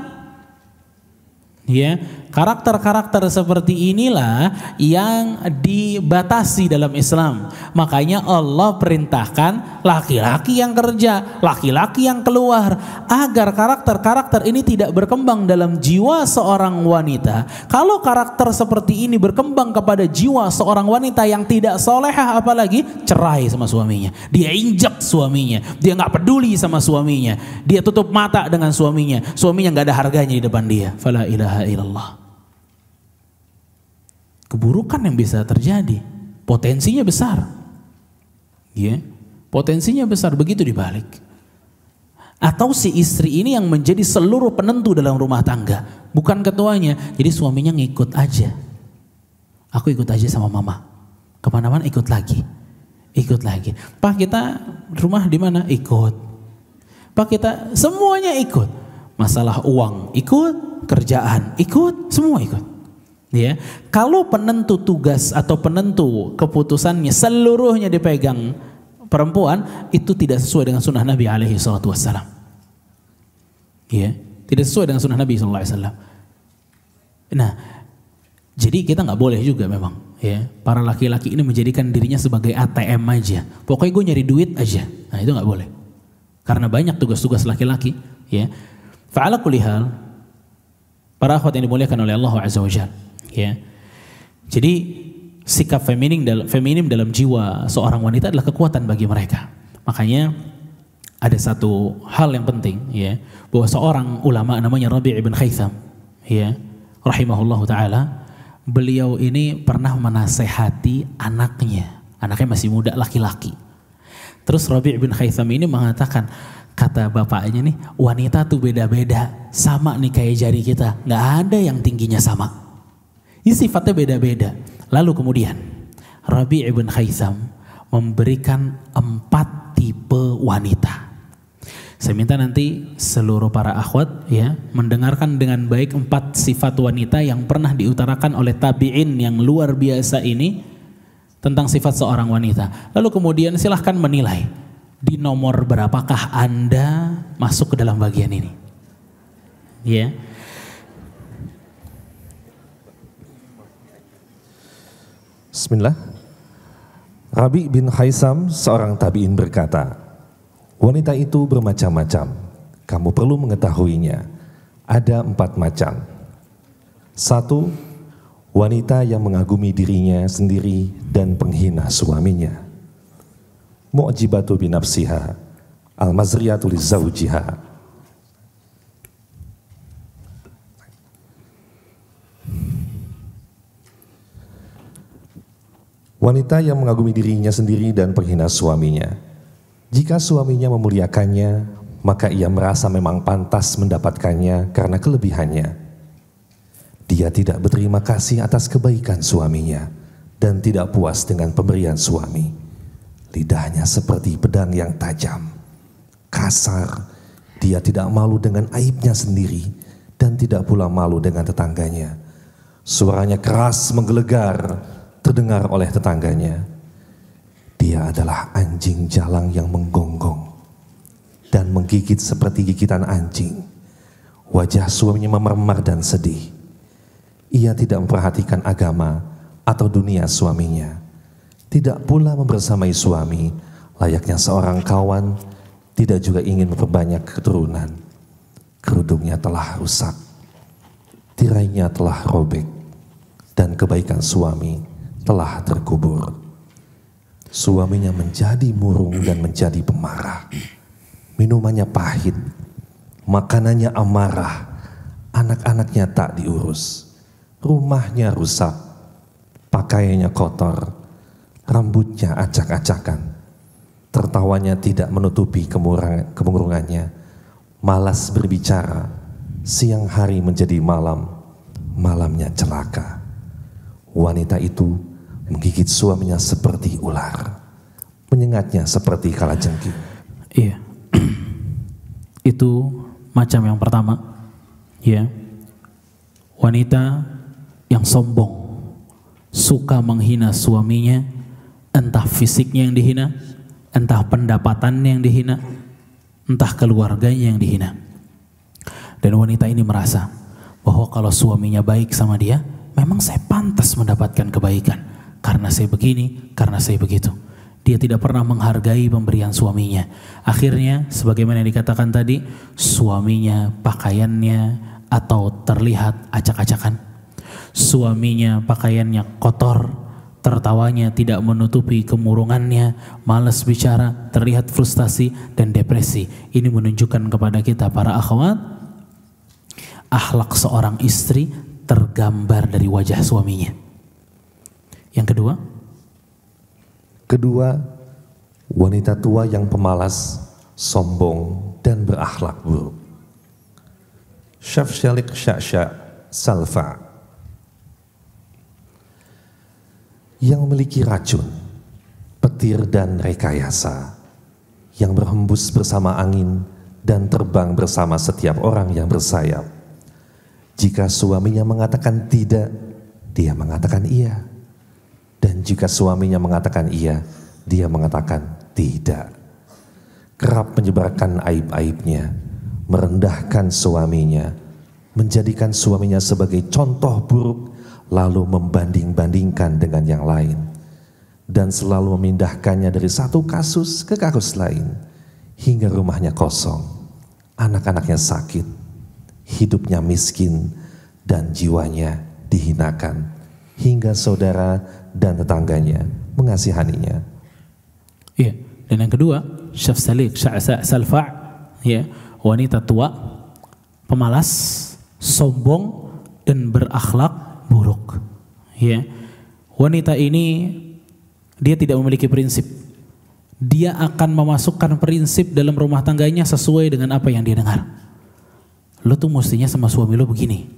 Ya, karakter-karakter seperti inilah yang dibatasi dalam Islam. Makanya Allah perintahkan laki-laki yang kerja, laki-laki yang keluar, agar karakter-karakter ini tidak berkembang dalam jiwa seorang wanita. Kalau karakter seperti ini berkembang kepada jiwa seorang wanita yang tidak solehah, apalagi cerai sama suaminya, dia injak suaminya, dia nggak peduli sama suaminya, dia tutup mata dengan suaminya nggak ada harganya di depan dia. Fala ilaha illallah. Keburukan yang bisa terjadi, potensinya besar, ya, potensinya besar. Begitu dibalik, atau si istri ini yang menjadi seluruh penentu dalam rumah tangga, bukan ketuanya, jadi suaminya ngikut aja. Aku ikut aja sama mama, kemana-mana ikut lagi. Pak kita rumah di mana? Ikut. Pak kita semuanya ikut. Masalah uang ikut, kerjaan ikut, semua ikut. Ya, kalau penentu tugas atau penentu keputusannya seluruhnya dipegang perempuan, itu tidak sesuai dengan sunnah Nabi alaihi salatu wassalam. Ya, tidak sesuai dengan sunnah Nabi sallallahu alaihi wasallam. Nah, jadi kita nggak boleh juga memang, ya, para laki-laki ini menjadikan dirinya sebagai ATM aja. Pokoknya gue nyari duit aja. Nah, itu nggak boleh. Karena banyak tugas-tugas laki-laki, ya. Fa'ala kulli hal, para akhwat yang dimuliakan oleh Allah Azza wa Jalla, ya. Jadi sikap feminim dalam jiwa seorang wanita adalah kekuatan bagi mereka. Makanya ada satu hal yang penting, ya, bahwa seorang ulama namanya Rabi' ibn Khaytham, ya, rahimahullahu taala, beliau ini pernah menasehati anaknya masih muda, laki-laki. Terus Rabi' ibn Khaytham ini mengatakan, kata bapaknya nih, wanita tuh beda-beda, sama nih kayak jari kita, nggak ada yang tingginya sama. Ini sifatnya beda-beda. Lalu kemudian Rabi' ibn Khaytham memberikan 4 tipe wanita. Saya minta nanti seluruh para akhwat, ya, mendengarkan dengan baik 4 sifat wanita yang pernah diutarakan oleh tabi'in yang luar biasa ini tentang sifat seorang wanita. Lalu kemudian silahkan menilai Di nomor berapakah Anda masuk ke dalam bagian ini? Ya. Bismillah. Rabi bin Haisam, seorang tabi'in berkata, wanita itu bermacam-macam, kamu perlu mengetahuinya. Ada 4 macam. 1. Wanita yang mengagumi dirinya sendiri dan penghina suaminya. Mu'jibatu binafsiha, al-mazriyatu lizawjiha. Wanita yang mengagumi dirinya sendiri dan penghina suaminya. Jika suaminya memuliakannya, maka ia merasa memang pantas mendapatkannya karena kelebihannya. Dia tidak berterima kasih atas kebaikan suaminya dan tidak puas dengan pemberian suami. Lidahnya seperti pedang yang tajam, kasar. Dia tidak malu dengan aibnya sendiri dan tidak pula malu dengan tetangganya. Suaranya keras menggelegar, terdengar oleh tetangganya. Dia adalah anjing jalang yang menggonggong dan menggigit seperti gigitan anjing. Wajah suaminya memeremar dan sedih. Ia tidak memperhatikan agama atau dunia suaminya. Tidak pula membersamai suami layaknya seorang kawan. Tidak juga ingin memperbanyak keturunan. Kerudungnya telah rusak, tirainya telah robek, dan kebaikan suami telah terkubur. Suaminya menjadi murung dan menjadi pemarah. Minumannya pahit, makanannya amarah, anak-anaknya tak diurus, rumahnya rusak, pakaiannya kotor, rambutnya acak-acakan, tertawanya tidak menutupi kemurungannya, malas berbicara, siang hari menjadi malam, malamnya celaka. Wanita itu menggigit suaminya seperti ular, menyengatnya seperti kalajengking. Iya. Itu macam yang pertama. Ya. Wanita yang sombong, suka menghina suaminya, entah fisiknya yang dihina, entah pendapatannya yang dihina, entah keluarganya yang dihina. Dan wanita ini merasa bahwa kalau suaminya baik sama dia, memang saya pantas mendapatkan kebaikan. Karena saya begini, karena saya begitu. Dia tidak pernah menghargai pemberian suaminya. Akhirnya, sebagaimana yang dikatakan tadi, suaminya pakaiannya atau terlihat acak-acakan. Suaminya pakaiannya kotor, tertawanya tidak menutupi kemurungannya, malas bicara, terlihat frustasi dan depresi. Ini menunjukkan kepada kita para akhwat, akhlak seorang istri tergambar dari wajah suaminya. Yang kedua, wanita tua yang pemalas, sombong dan berakhlak buruk. Syafsyalik sya'sya' salfa, yang memiliki racun, petir dan rekayasa, yang berhembus bersama angin dan terbang bersama setiap orang yang bersayap. Jika suaminya mengatakan tidak, dia mengatakan iya. Dan jika suaminya mengatakan iya, dia mengatakan tidak. Kerap menyebarkan aib-aibnya, merendahkan suaminya, menjadikan suaminya sebagai contoh buruk, lalu membanding-bandingkan dengan yang lain, dan selalu memindahkannya dari satu kasus ke kasus lain, hingga rumahnya kosong, anak-anaknya sakit, hidupnya miskin, dan jiwanya dihinakan, hingga saudara dan tetangganya mengasihaninya. Iya. Dan yang kedua, syafsalik sya'sa' salfa', ya, wanita tua, pemalas, sombong dan berakhlak buruk. Ya. Wanita ini dia tidak memiliki prinsip. Dia akan memasukkan prinsip dalam rumah tangganya sesuai dengan apa yang dia dengar. Lo tuh mestinya sama suami lo begini.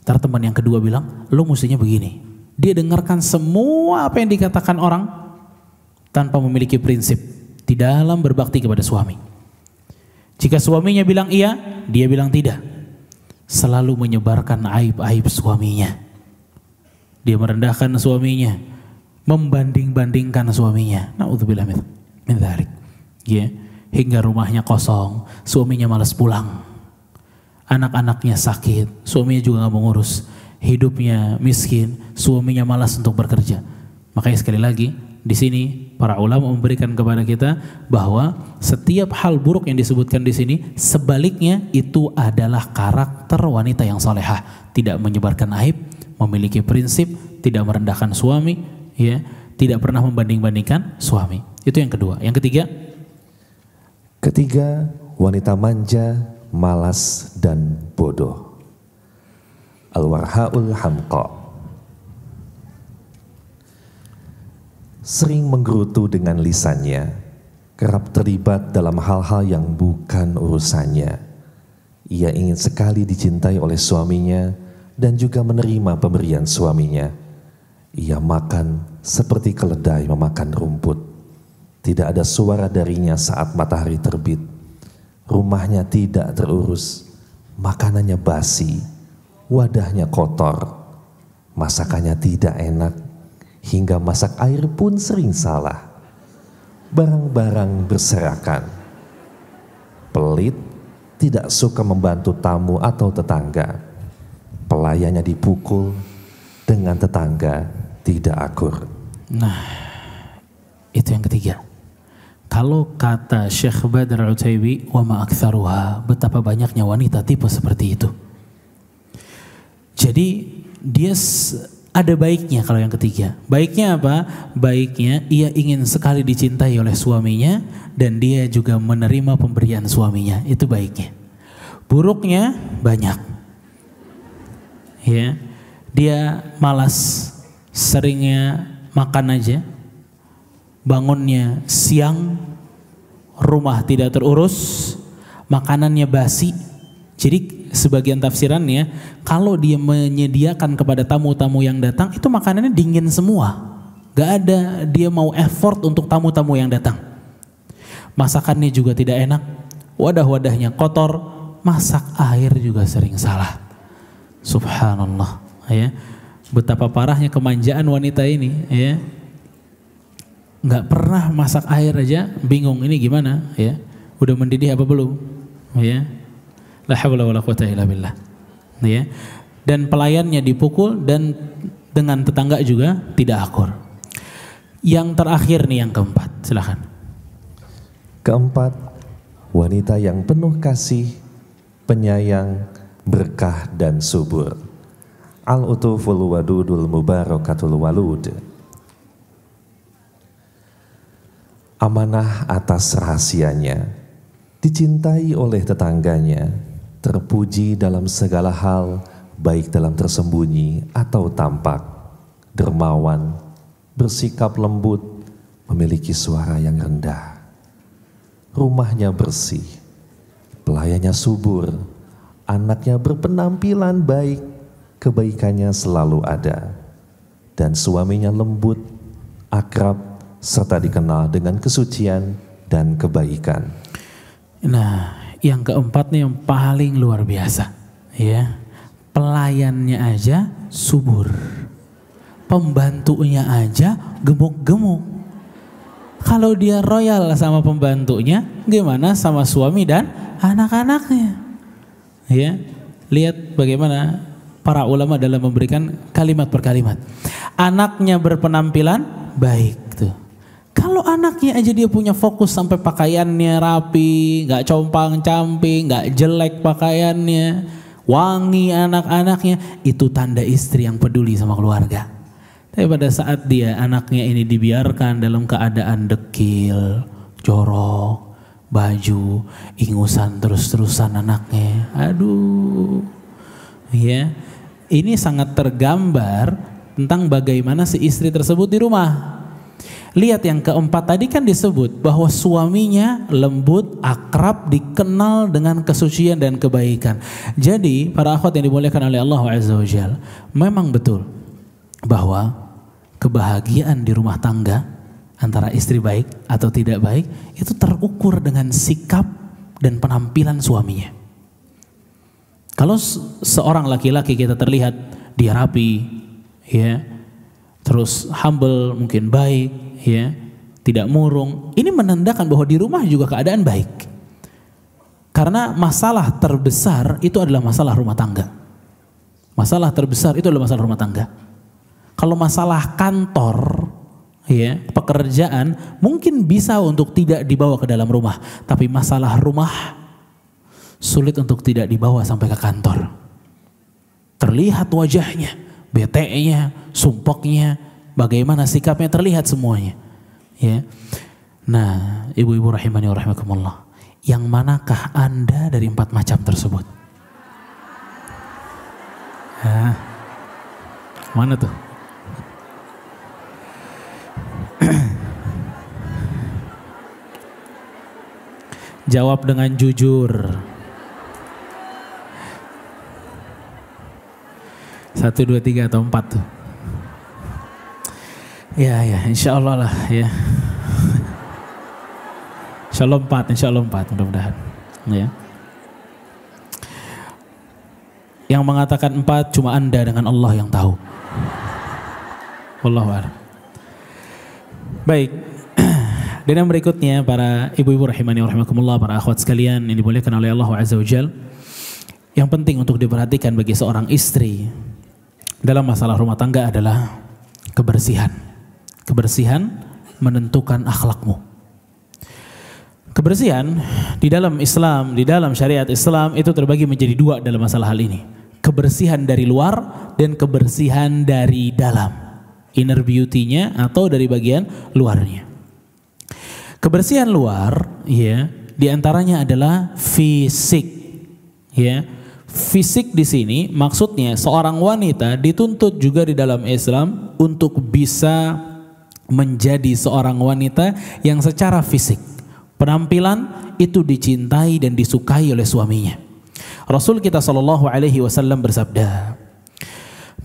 Ntar teman yang kedua bilang, lo mestinya begini. Dia dengarkan semua apa yang dikatakan orang tanpa memiliki prinsip di dalam berbakti kepada suami. Jika suaminya bilang iya, dia bilang tidak. Selalu menyebarkan aib-aib suaminya. Dia merendahkan suaminya, membanding-bandingkan suaminya. Na'udzubillah min dzalik. ya, hingga rumahnya kosong, suaminya malas pulang, anak-anaknya sakit, suaminya juga nggak mau ngurus, hidupnya miskin, suaminya malas untuk bekerja. Makanya sekali lagi di sini para ulama memberikan kepada kita bahwa setiap hal buruk yang disebutkan di sini sebaliknya itu adalah karakter wanita yang salehah, tidak menyebarkan aib, memiliki prinsip, tidak merendahkan suami, ya, tidak pernah membanding-bandingkan suami. Itu yang kedua. Yang ketiga, wanita manja, malas dan bodoh. Al-warhaul hamqa. Sering menggerutu dengan lisannya, kerap terlibat dalam hal-hal yang bukan urusannya. Ia ingin sekali dicintai oleh suaminya dan juga menerima pemberian suaminya. Ia makan seperti keledai memakan rumput. Tidak ada suara darinya saat matahari terbit. Rumahnya tidak terurus, makanannya basi, wadahnya kotor, masakannya tidak enak, hingga masak air pun sering salah. Barang-barang berserakan. Pelit, tidak suka membantu tamu atau tetangga. Pelayannya dipukul, dengan tetangga tidak akur. Nah, itu yang ketiga. Kalau kata Syekh Badr Al-Utsaibi, wa ma aktsaruha, betapa banyaknya wanita tipe seperti itu. Jadi dia ada baiknya kalau yang ketiga. Baiknya apa? Baiknya ia ingin sekali dicintai oleh suaminya dan dia juga menerima pemberian suaminya. Itu baiknya. Buruknya banyak. Ya. Dia malas, seringnya makan aja. Bangunnya siang, rumah tidak terurus, makanannya basi. Jadi sebagian tafsirannya, kalau dia menyediakan kepada tamu-tamu yang datang, itu makanannya dingin semua. Gak ada dia mau effort untuk tamu-tamu yang datang. Masakannya juga tidak enak, wadah-wadahnya kotor, masak air juga sering salah. Subhanallah, ya. Betapa parahnya kemanjaan wanita ini, ya. Gak pernah masak air aja, bingung ini gimana, ya. Udah mendidih apa belum, ya. La haula wala quwata illa billah. Ya. Dan pelayannya dipukul dan dengan tetangga juga tidak akur. Yang terakhir nih, yang keempat, silakan. Keempat, wanita yang penuh kasih, penyayang, berkah dan subur. Al-utuful wadudul mubarakatul walud. Amanah atas rahasianya, dicintai oleh tetangganya, terpuji dalam segala hal, baik dalam tersembunyi atau tampak, dermawan, bersikap lembut, memiliki suara yang rendah. Rumahnya bersih, pelayannya subur, anaknya berpenampilan baik, kebaikannya selalu ada, dan suaminya lembut, akrab, serta dikenal dengan kesucian dan kebaikan. Nah, yang keempat nih yang paling luar biasa, ya. Pelayannya aja subur, pembantunya aja gemuk-gemuk. Kalau dia royal sama pembantunya, gimana sama suami dan anak-anaknya? Ya, lihat bagaimana para ulama dalam memberikan kalimat per kalimat. Anaknya berpenampilan baik tuh. Kalau anaknya aja dia punya fokus sampai pakaiannya rapi, gak compang-camping, gak jelek pakaiannya, wangi anak-anaknya, itu tanda istri yang peduli sama keluarga. Tapi pada saat dia anaknya ini dibiarkan dalam keadaan dekil, jorok, baju, ingusan terus-terusan anaknya, aduh, ya, ini sangat tergambar tentang bagaimana si istri tersebut di rumah. Lihat yang keempat tadi kan disebut bahwa suaminya lembut, akrab, dikenal dengan kesucian dan kebaikan. Jadi para akhwat yang dimuliakan oleh Allah Azza wa Jalla, memang betul bahwa kebahagiaan di rumah tangga antara istri baik atau tidak baik itu terukur dengan sikap dan penampilan suaminya. Kalau seorang laki-laki kita terlihat dia rapi, ya, terus humble, mungkin baik, ya, tidak murung. Ini menandakan bahwa di rumah juga keadaan baik. Karena masalah terbesar itu adalah masalah rumah tangga. Masalah terbesar itu adalah masalah rumah tangga. Kalau masalah kantor, ya, pekerjaan mungkin bisa untuk tidak dibawa ke dalam rumah, tapi masalah rumah sulit untuk tidak dibawa sampai ke kantor. Terlihat wajahnya, bete-nya, sumpoknya, bagaimana sikapnya terlihat semuanya. Ya. Nah, ibu-ibu rahimani wa rahimakumullah, yang manakah Anda dari 4 macam tersebut? Mana tuh? Jawab dengan jujur. 1, 2, 3 atau 4 tuh? Ya, insya Allah lah ya. Insya Allah 4 mudah-mudahan. Ya. Yang mengatakan 4 cuma Anda dengan Allah yang tahu. Wallahu a'lam. Baik. Dan yang berikutnya, para ibu-ibu rahimani wa rahimakumullah, para akhwat sekalian yang dimuliakan oleh Allah Azza wa Jalla, yang penting untuk diperhatikan bagi seorang istri dalam masalah rumah tangga adalah kebersihan. Kebersihan menentukan akhlakmu. Kebersihan di dalam Islam, di dalam syariat Islam itu terbagi menjadi 2 dalam masalah hal ini. Kebersihan dari luar dan kebersihan dari dalam. Inner beauty-nya atau dari bagian luarnya. Kebersihan luar, ya, diantaranya adalah fisik, ya. Fisik di sini maksudnya seorang wanita dituntut juga di dalam Islam untuk bisa menjadi seorang wanita yang secara fisik, penampilan itu dicintai dan disukai oleh suaminya. Rasul kita sallallahu alaihi wasallam bersabda,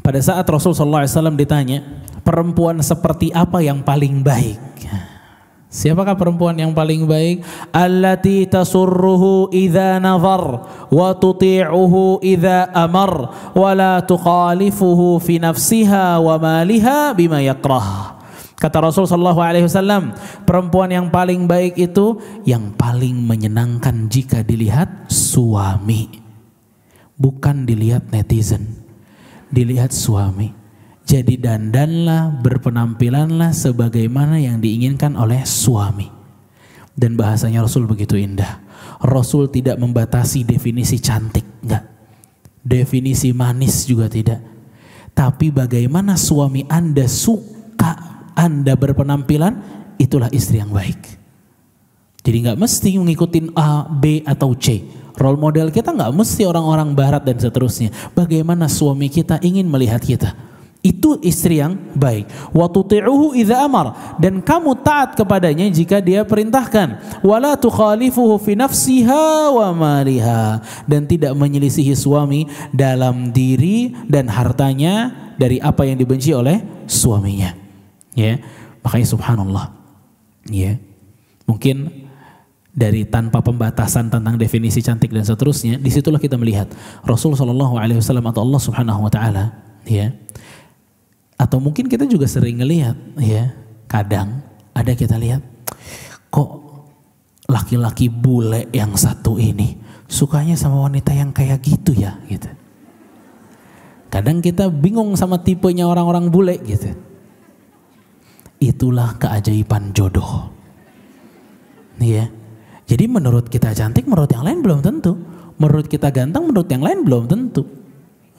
pada saat Rasul sallallahu alaihi wasallam ditanya, perempuan seperti apa yang paling baik? Siapakah perempuan yang paling baik? Allati tasurruhu idza nazar wa tuti'uhu idza amar wa la tukhalifuhu fi nafsiha wa maliha bima yakrah. Kata Rasul sallallahu alaihi wasallam, perempuan yang paling baik itu yang paling menyenangkan jika dilihat suami. Bukan dilihat netizen, dilihat suami. Jadi dandanlah, berpenampilanlah sebagaimana yang diinginkan oleh suami. Dan bahasanya Rasul begitu indah. Rasul tidak membatasi definisi cantik, enggak. Definisi manis juga tidak. Tapi bagaimana suami Anda suka Anda berpenampilan, itulah istri yang baik. Jadi nggak mesti mengikuti A, B atau C. Role model kita nggak mesti orang-orang barat dan seterusnya. Bagaimana suami kita ingin melihat kita, itu istri yang baik. Wa tuti'uhu idza amar, dan kamu taat kepadanya jika dia perintahkan. Wala tukhalifuhu fi nafsiha wa maliha, dan tidak menyelisihi suami dalam diri dan hartanya dari apa yang dibenci oleh suaminya. Ya, makanya subhanallah. Ya. Mungkin dari tanpa pembatasan tentang definisi cantik dan seterusnya, disitulah kita melihat Rasul sallallahu alaihi wasallam atau Allah Subhanahu wa taala, ya. Atau mungkin kita juga sering ngelihat, ya, kadang ada kita lihat, kok laki-laki bule yang satu ini sukanya sama wanita yang kayak gitu ya, gitu. Kadang kita bingung sama tipenya orang-orang bule gitu. Itulah keajaiban jodoh. Ya. Jadi menurut kita cantik, menurut yang lain belum tentu. Menurut kita ganteng, menurut yang lain belum tentu.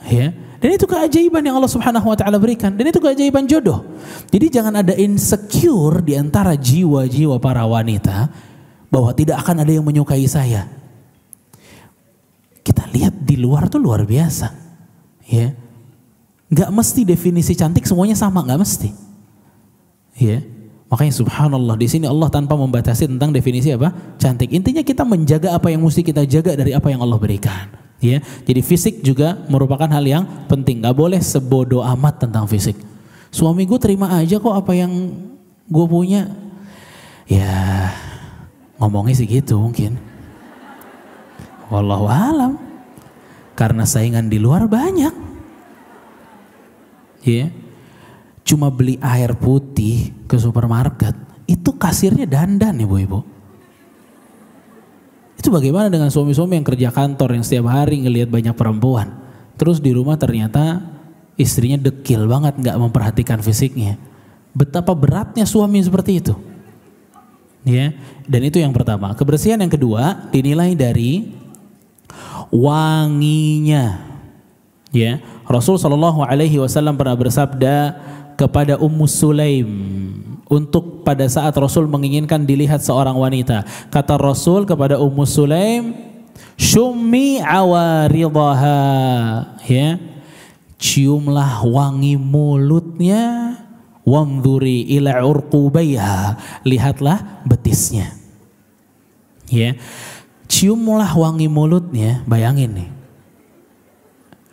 Ya. Dan itu keajaiban yang Allah Subhanahu wa taala berikan, dan itu keajaiban jodoh. Jadi jangan ada insecure di antara jiwa-jiwa para wanita bahwa tidak akan ada yang menyukai saya. Kita lihat di luar tuh luar biasa. Ya. Enggak mesti definisi cantik semuanya sama, enggak mesti. Ya. Makanya subhanallah, di sini Allah tanpa membatasi tentang definisi apa? Cantik. Intinya kita menjaga apa yang mesti kita jaga dari apa yang Allah berikan. Ya, jadi fisik juga merupakan hal yang penting. Gak boleh sebodoh amat tentang fisik. Suami gue terima aja kok apa yang gue punya. Ya, ngomongnya sih gitu mungkin. Wallahu alam. Karena saingan di luar banyak. Ya, cuma beli air putih ke supermarket itu kasirnya dandan ibu-ibu. Itu bagaimana dengan suami-suami yang kerja kantor yang setiap hari ngelihat banyak perempuan, terus di rumah ternyata istrinya dekil banget, nggak memperhatikan fisiknya. Betapa beratnya suami seperti itu. Ya, dan itu yang pertama. Kebersihan yang kedua dinilai dari wanginya. Ya, Rasul Shallallahu Alaihi Wasallam pernah bersabda kepada Ummu Sulaim untuk pada saat Rasul menginginkan dilihat seorang wanita. Kata Rasul kepada Ummu Sulaim, "Syummi awaridaha." Ya, ciumlah wangi mulutnya, wanzuri ila urqubaiha, lihatlah betisnya. Ya, ciumlah wangi mulutnya. Bayangin nih,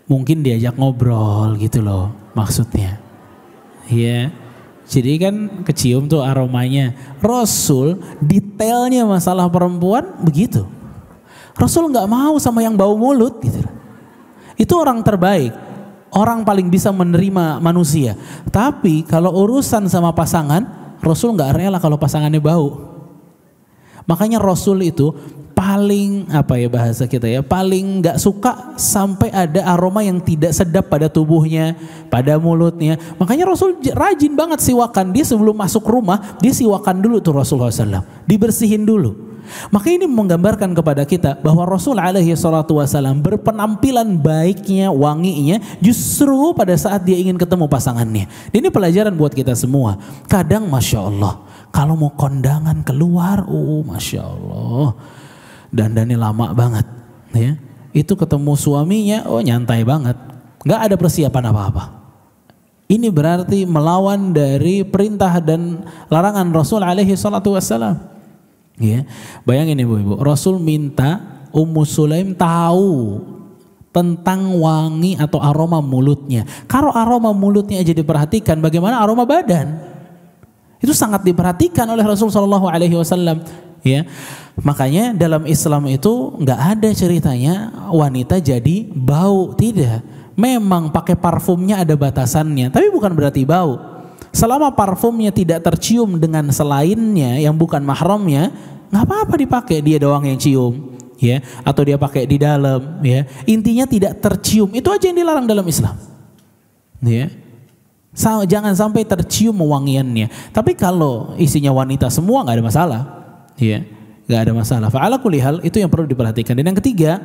mungkin diajak ngobrol gitu loh maksudnya. Ya, jadi kan kecium tuh aromanya. Rasul detailnya masalah perempuan begitu. Rasul nggak mau sama yang bau mulut gitu. Itu orang terbaik, orang paling bisa menerima manusia. Tapi kalau urusan sama pasangan, Rasul nggak rela kalau pasangannya bau. Makanya Rasul itu paling bahasa kita ya, paling nggak suka sampai ada aroma yang tidak sedap pada tubuhnya, pada mulutnya. Makanya Rasul rajin banget siwakan. Dia sebelum masuk rumah dia siwakan dulu tuh Rasulullah SAW, dibersihin dulu. Maka ini menggambarkan kepada kita bahwa Rasul alaihi salatu wasallam berpenampilan baiknya, wanginya justru pada saat dia ingin ketemu pasangannya. Dan ini pelajaran buat kita semua. Kadang Masya Allah kalau mau kondangan keluar, Masya Allah dandannya lama banget, ya. Itu ketemu suaminya, nyantai banget, nggak ada persiapan apa-apa. Ini berarti melawan dari perintah dan larangan Rasul alaihi salatu wassalam. Ya, bayangin ibu-ibu, Rasul minta Ummu Sulaim tahu tentang wangi atau aroma mulutnya. Kalau aroma mulutnya aja diperhatikan, bagaimana aroma badan? Itu sangat diperhatikan oleh Rasul Shallallahu Alaihi Wasallam. Ya, makanya dalam Islam itu nggak ada ceritanya wanita jadi bau, tidak. Memang pakai parfumnya ada batasannya, tapi bukan berarti bau. Selama parfumnya tidak tercium dengan selainnya yang bukan mahramnya, nggak apa-apa dipakai, dia doang yang cium, ya, atau dia pakai di dalam, ya. Intinya tidak tercium, itu aja yang dilarang dalam Islam, ya. Jangan sampai tercium wangiannya. Tapi kalau isinya wanita semua nggak ada masalah. Ya, nggak ada masalah. Fa'ala kulli hal itu yang perlu diperhatikan. Dan yang ketiga,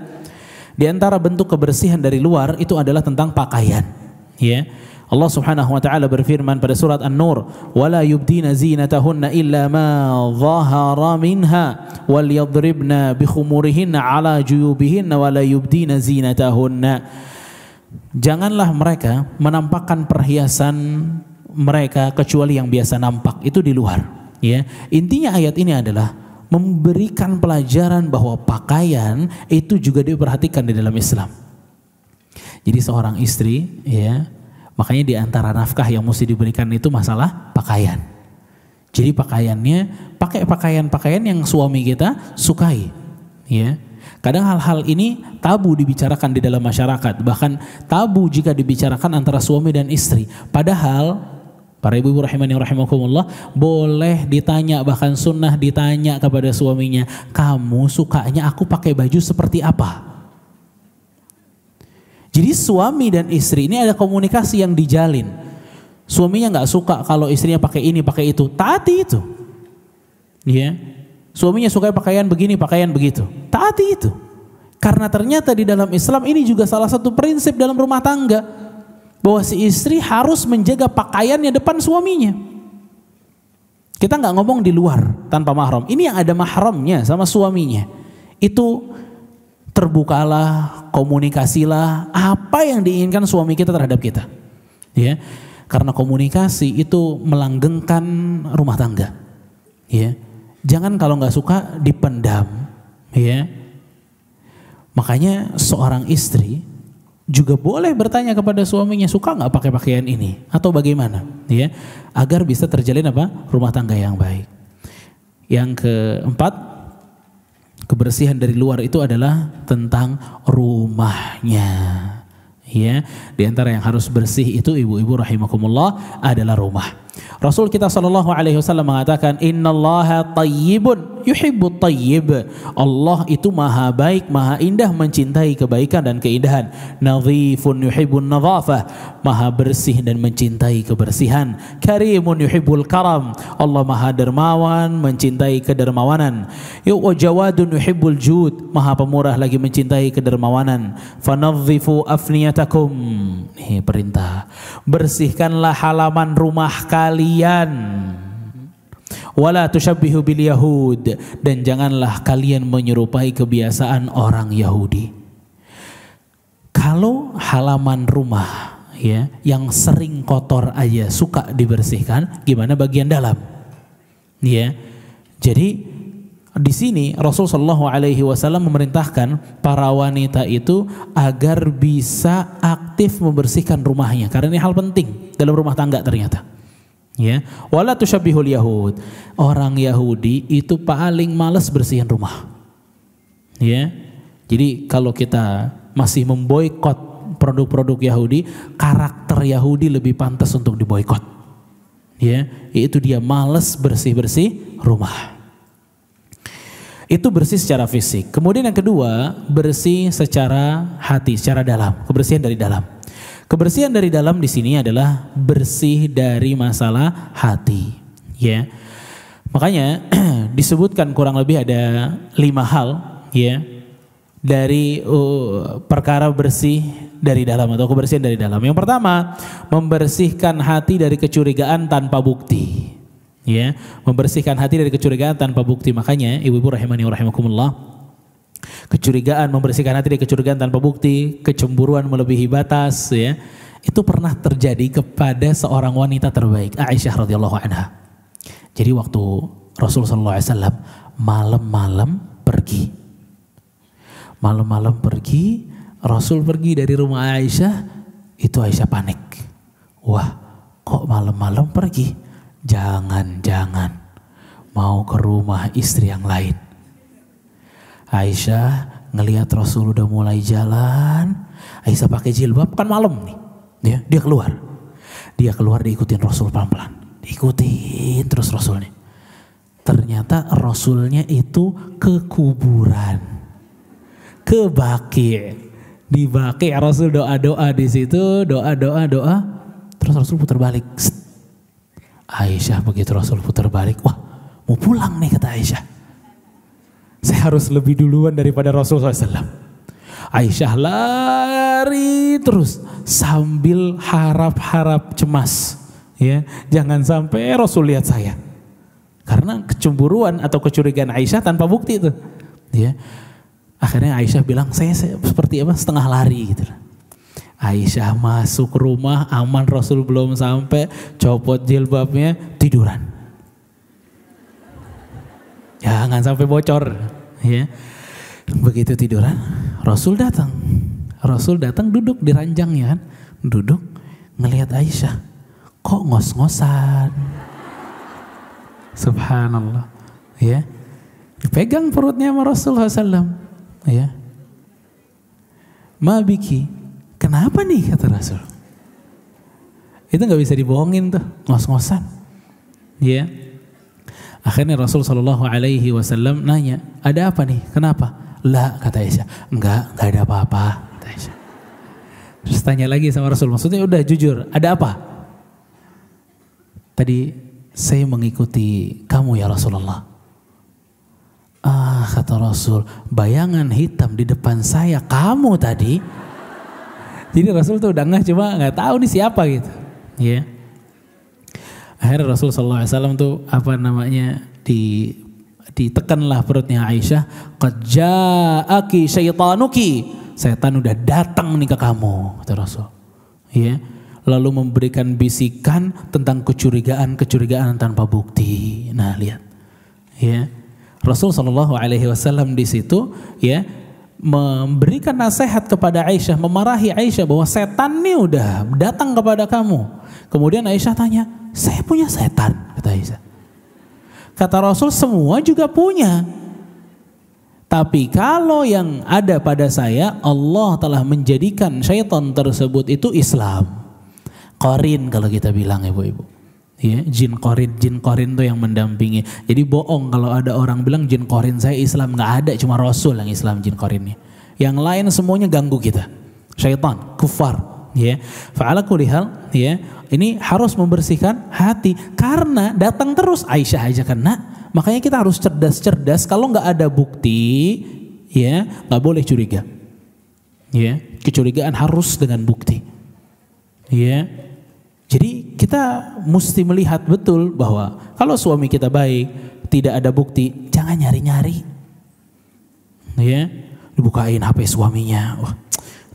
di antara bentuk kebersihan dari luar itu adalah tentang pakaian. Ya, Allah Subhanahu wa taala berfirman pada surat An-Nur, "Wala yubdina zinatahunna illa ma dhahara minha wal yadribna bi khumurihinna ala juyubihinna wala yubdina zinatahunna." Janganlah mereka menampakkan perhiasan mereka kecuali yang biasa nampak, itu di luar. Ya, intinya ayat ini adalah memberikan pelajaran bahwa pakaian itu juga diperhatikan di dalam Islam. Jadi seorang istri, ya, makanya di antara nafkah yang mesti diberikan itu masalah pakaian. Jadi pakaiannya pakai pakaian-pakaian yang suami kita sukai, ya. Kadang hal-hal ini tabu dibicarakan di dalam masyarakat, bahkan tabu jika dibicarakan antara suami dan istri. Padahal para ibu-ibu rahimani rahimakumullah, boleh ditanya, bahkan sunnah ditanya kepada suaminya, kamu sukanya aku pakai baju seperti apa? Jadi suami dan istri ini ada komunikasi yang dijalin. Suaminya nggak suka kalau istrinya pakai ini, pakai itu, taati itu. Ya, suaminya suka pakaian begini, pakaian begitu, taati itu. Karena ternyata di dalam Islam ini juga salah satu prinsip dalam rumah tangga, bahwa si istri harus menjaga pakaiannya depan suaminya. Kita nggak ngomong di luar tanpa mahram. Ini yang ada mahramnya sama suaminya. Itu terbukalah, komunikasilah apa yang diinginkan suami kita terhadap kita. Ya, karena komunikasi itu melanggengkan rumah tangga. Ya, jangan kalau nggak suka dipendam. Ya, makanya seorang istri juga boleh bertanya kepada suaminya, suka nggak pakai pakaian ini atau bagaimana, ya, agar bisa terjalin rumah tangga yang baik. Yang keempat, kebersihan dari luar itu adalah tentang rumahnya, ya. Di antara yang harus bersih itu ibu-ibu rahimakumullah adalah rumah. Rasul kita sallallahu alaihi wasallam mengatakan, innallaha tayyibun yuhibbut tayyib. Allah itu maha baik, maha indah, mencintai kebaikan dan keindahan. Nadhifun yuhibbun nadhafah, maha bersih dan mencintai kebersihan. Karimun yuhibbul karam, Allah maha dermawan, mencintai kedermawanan. Wa jawadun yuhibbul jud, maha pemurah lagi mencintai kedermawanan. Fanadhifu afniyatakum, ini perintah, bersihkanlah halaman rumah kalian. Wala tusyabbihu bil yahud, dan janganlah kalian menyerupai kebiasaan orang Yahudi. Kalau halaman rumah ya yang sering kotor aja suka dibersihkan, gimana bagian dalam? Ya. Jadi di sini Rasul sallallahu alaihi wasallam memerintahkan para wanita itu agar bisa aktif membersihkan rumahnya, karena ini hal penting dalam rumah tangga ternyata. Ya, wala tusyabihul yahud. Orang Yahudi itu paling malas bersihin rumah. Ya. Jadi kalau kita masih memboikot produk-produk Yahudi, karakter Yahudi lebih pantas untuk diboikot. Ya, yaitu dia malas bersih-bersih rumah. Itu bersih secara fisik. Kemudian yang kedua, bersih secara hati, secara dalam, kebersihan dari dalam. Kebersihan dari dalam di sini adalah bersih dari masalah hati, ya. Makanya disebutkan kurang lebih ada 5 hal, ya, dari perkara bersih dari dalam atau kebersihan dari dalam. Yang pertama, membersihkan hati dari kecurigaan tanpa bukti, ya, membersihkan hati dari kecurigaan tanpa bukti. Makanya ibu-ibu rahimani wa rahimakumullah, kecurigaan, membersihkan hati dari kecurigaan tanpa bukti, kecemburuan melebihi batas, ya, itu pernah terjadi kepada seorang wanita terbaik, Aisyah radhiyallahu anha. Jadi waktu Rasulullah sallallahu alaihi wasallam malam-malam pergi, Rasul pergi dari rumah Aisyah, itu Aisyah panik. Wah, kok malam-malam pergi? Jangan-jangan mau ke rumah istri yang lain. Aisyah ngelihat Rasul udah mulai jalan, Aisyah pakai jilbab, kan malam nih, ya, dia keluar diikutin Rasul pelan-pelan, diikutin terus Rasulnya. Ternyata Rasulnya itu ke kuburan, ke Baqi'. Di Baqi' Rasul doa-doa di situ, doa, terus Rasul putar balik. Aisyah begitu Rasul putar balik, wah mau pulang nih kata Aisyah. Saya harus lebih duluan daripada Rasulullah SAW. Aisyah lari terus sambil harap-harap cemas, ya, jangan sampai Rasul lihat saya. Karena kecemburuan atau kecurigaan Aisyah tanpa bukti itu, ya. Akhirnya Aisyah bilang, saya seperti apa, setengah lari gitu. Aisyah masuk rumah, aman, Rasul belum sampai, copot jilbabnya, tiduran. Jangan sampai bocor, ya. Begitu tiduran, Rasul datang duduk di ranjangnya, kan, duduk ngelihat Aisyah, kok ngos-ngosan. Subhanallah, ya. Dipegang perutnya sama Rasulullah SAW, ya. Ma biki, kenapa nih kata Rasul? Itu nggak bisa dibohongin tuh, ngos-ngosan, ya. Akhirnya Rasul Shallallahu Alaihi Wasallam nanya, ada apa nih? Kenapa? Lah kata Aisyah, enggak ada apa-apa. Kata Aisyah. Terus tanya lagi sama Rasul, maksudnya udah jujur, ada apa? Tadi saya mengikuti kamu ya Rasulullah. Ah kata Rasul, bayangan hitam di depan saya kamu tadi. Jadi Rasul tuh udah cuma nggak tahu nih siapa gitu, ya. Akhirnya Rasul SAW tuh ditekanlah perutnya Aisyah. Qad ja'aki syaitanuki, setan udah datang nih ke kamu, kata Rasul. Ya, lalu memberikan bisikan tentang kecurigaan tanpa bukti. Nah lihat, ya, Rasul SAW di situ, ya, memberikan nasihat kepada Aisyah, memarahi Aisyah bahwa setan nih udah datang kepada kamu. Kemudian Aisyah tanya, saya punya setan, kata Aisyah. Kata Rasul, semua juga punya. Tapi kalau yang ada pada saya, Allah telah menjadikan syaitan tersebut itu Islam. Qarin kalau kita bilang ibu-ibu. Ya, jin korin tuh yang mendampingi. Jadi bohong kalau ada orang bilang jin korin saya Islam, nggak ada, cuma Rasul yang Islam jin korinnya. Yang lain semuanya ganggu kita, syaitan, kufar. Ya, fa'ala kulli hal, ya, ini harus membersihkan hati karena datang terus. Aisyah aja kena, makanya kita harus cerdas. Kalau nggak ada bukti, ya nggak boleh curiga. Ya, kecurigaan harus dengan bukti. Ya. Jadi kita mesti melihat betul bahwa kalau suami kita baik, tidak ada bukti, jangan nyari-nyari. Ya, dibukain HP suaminya, wah,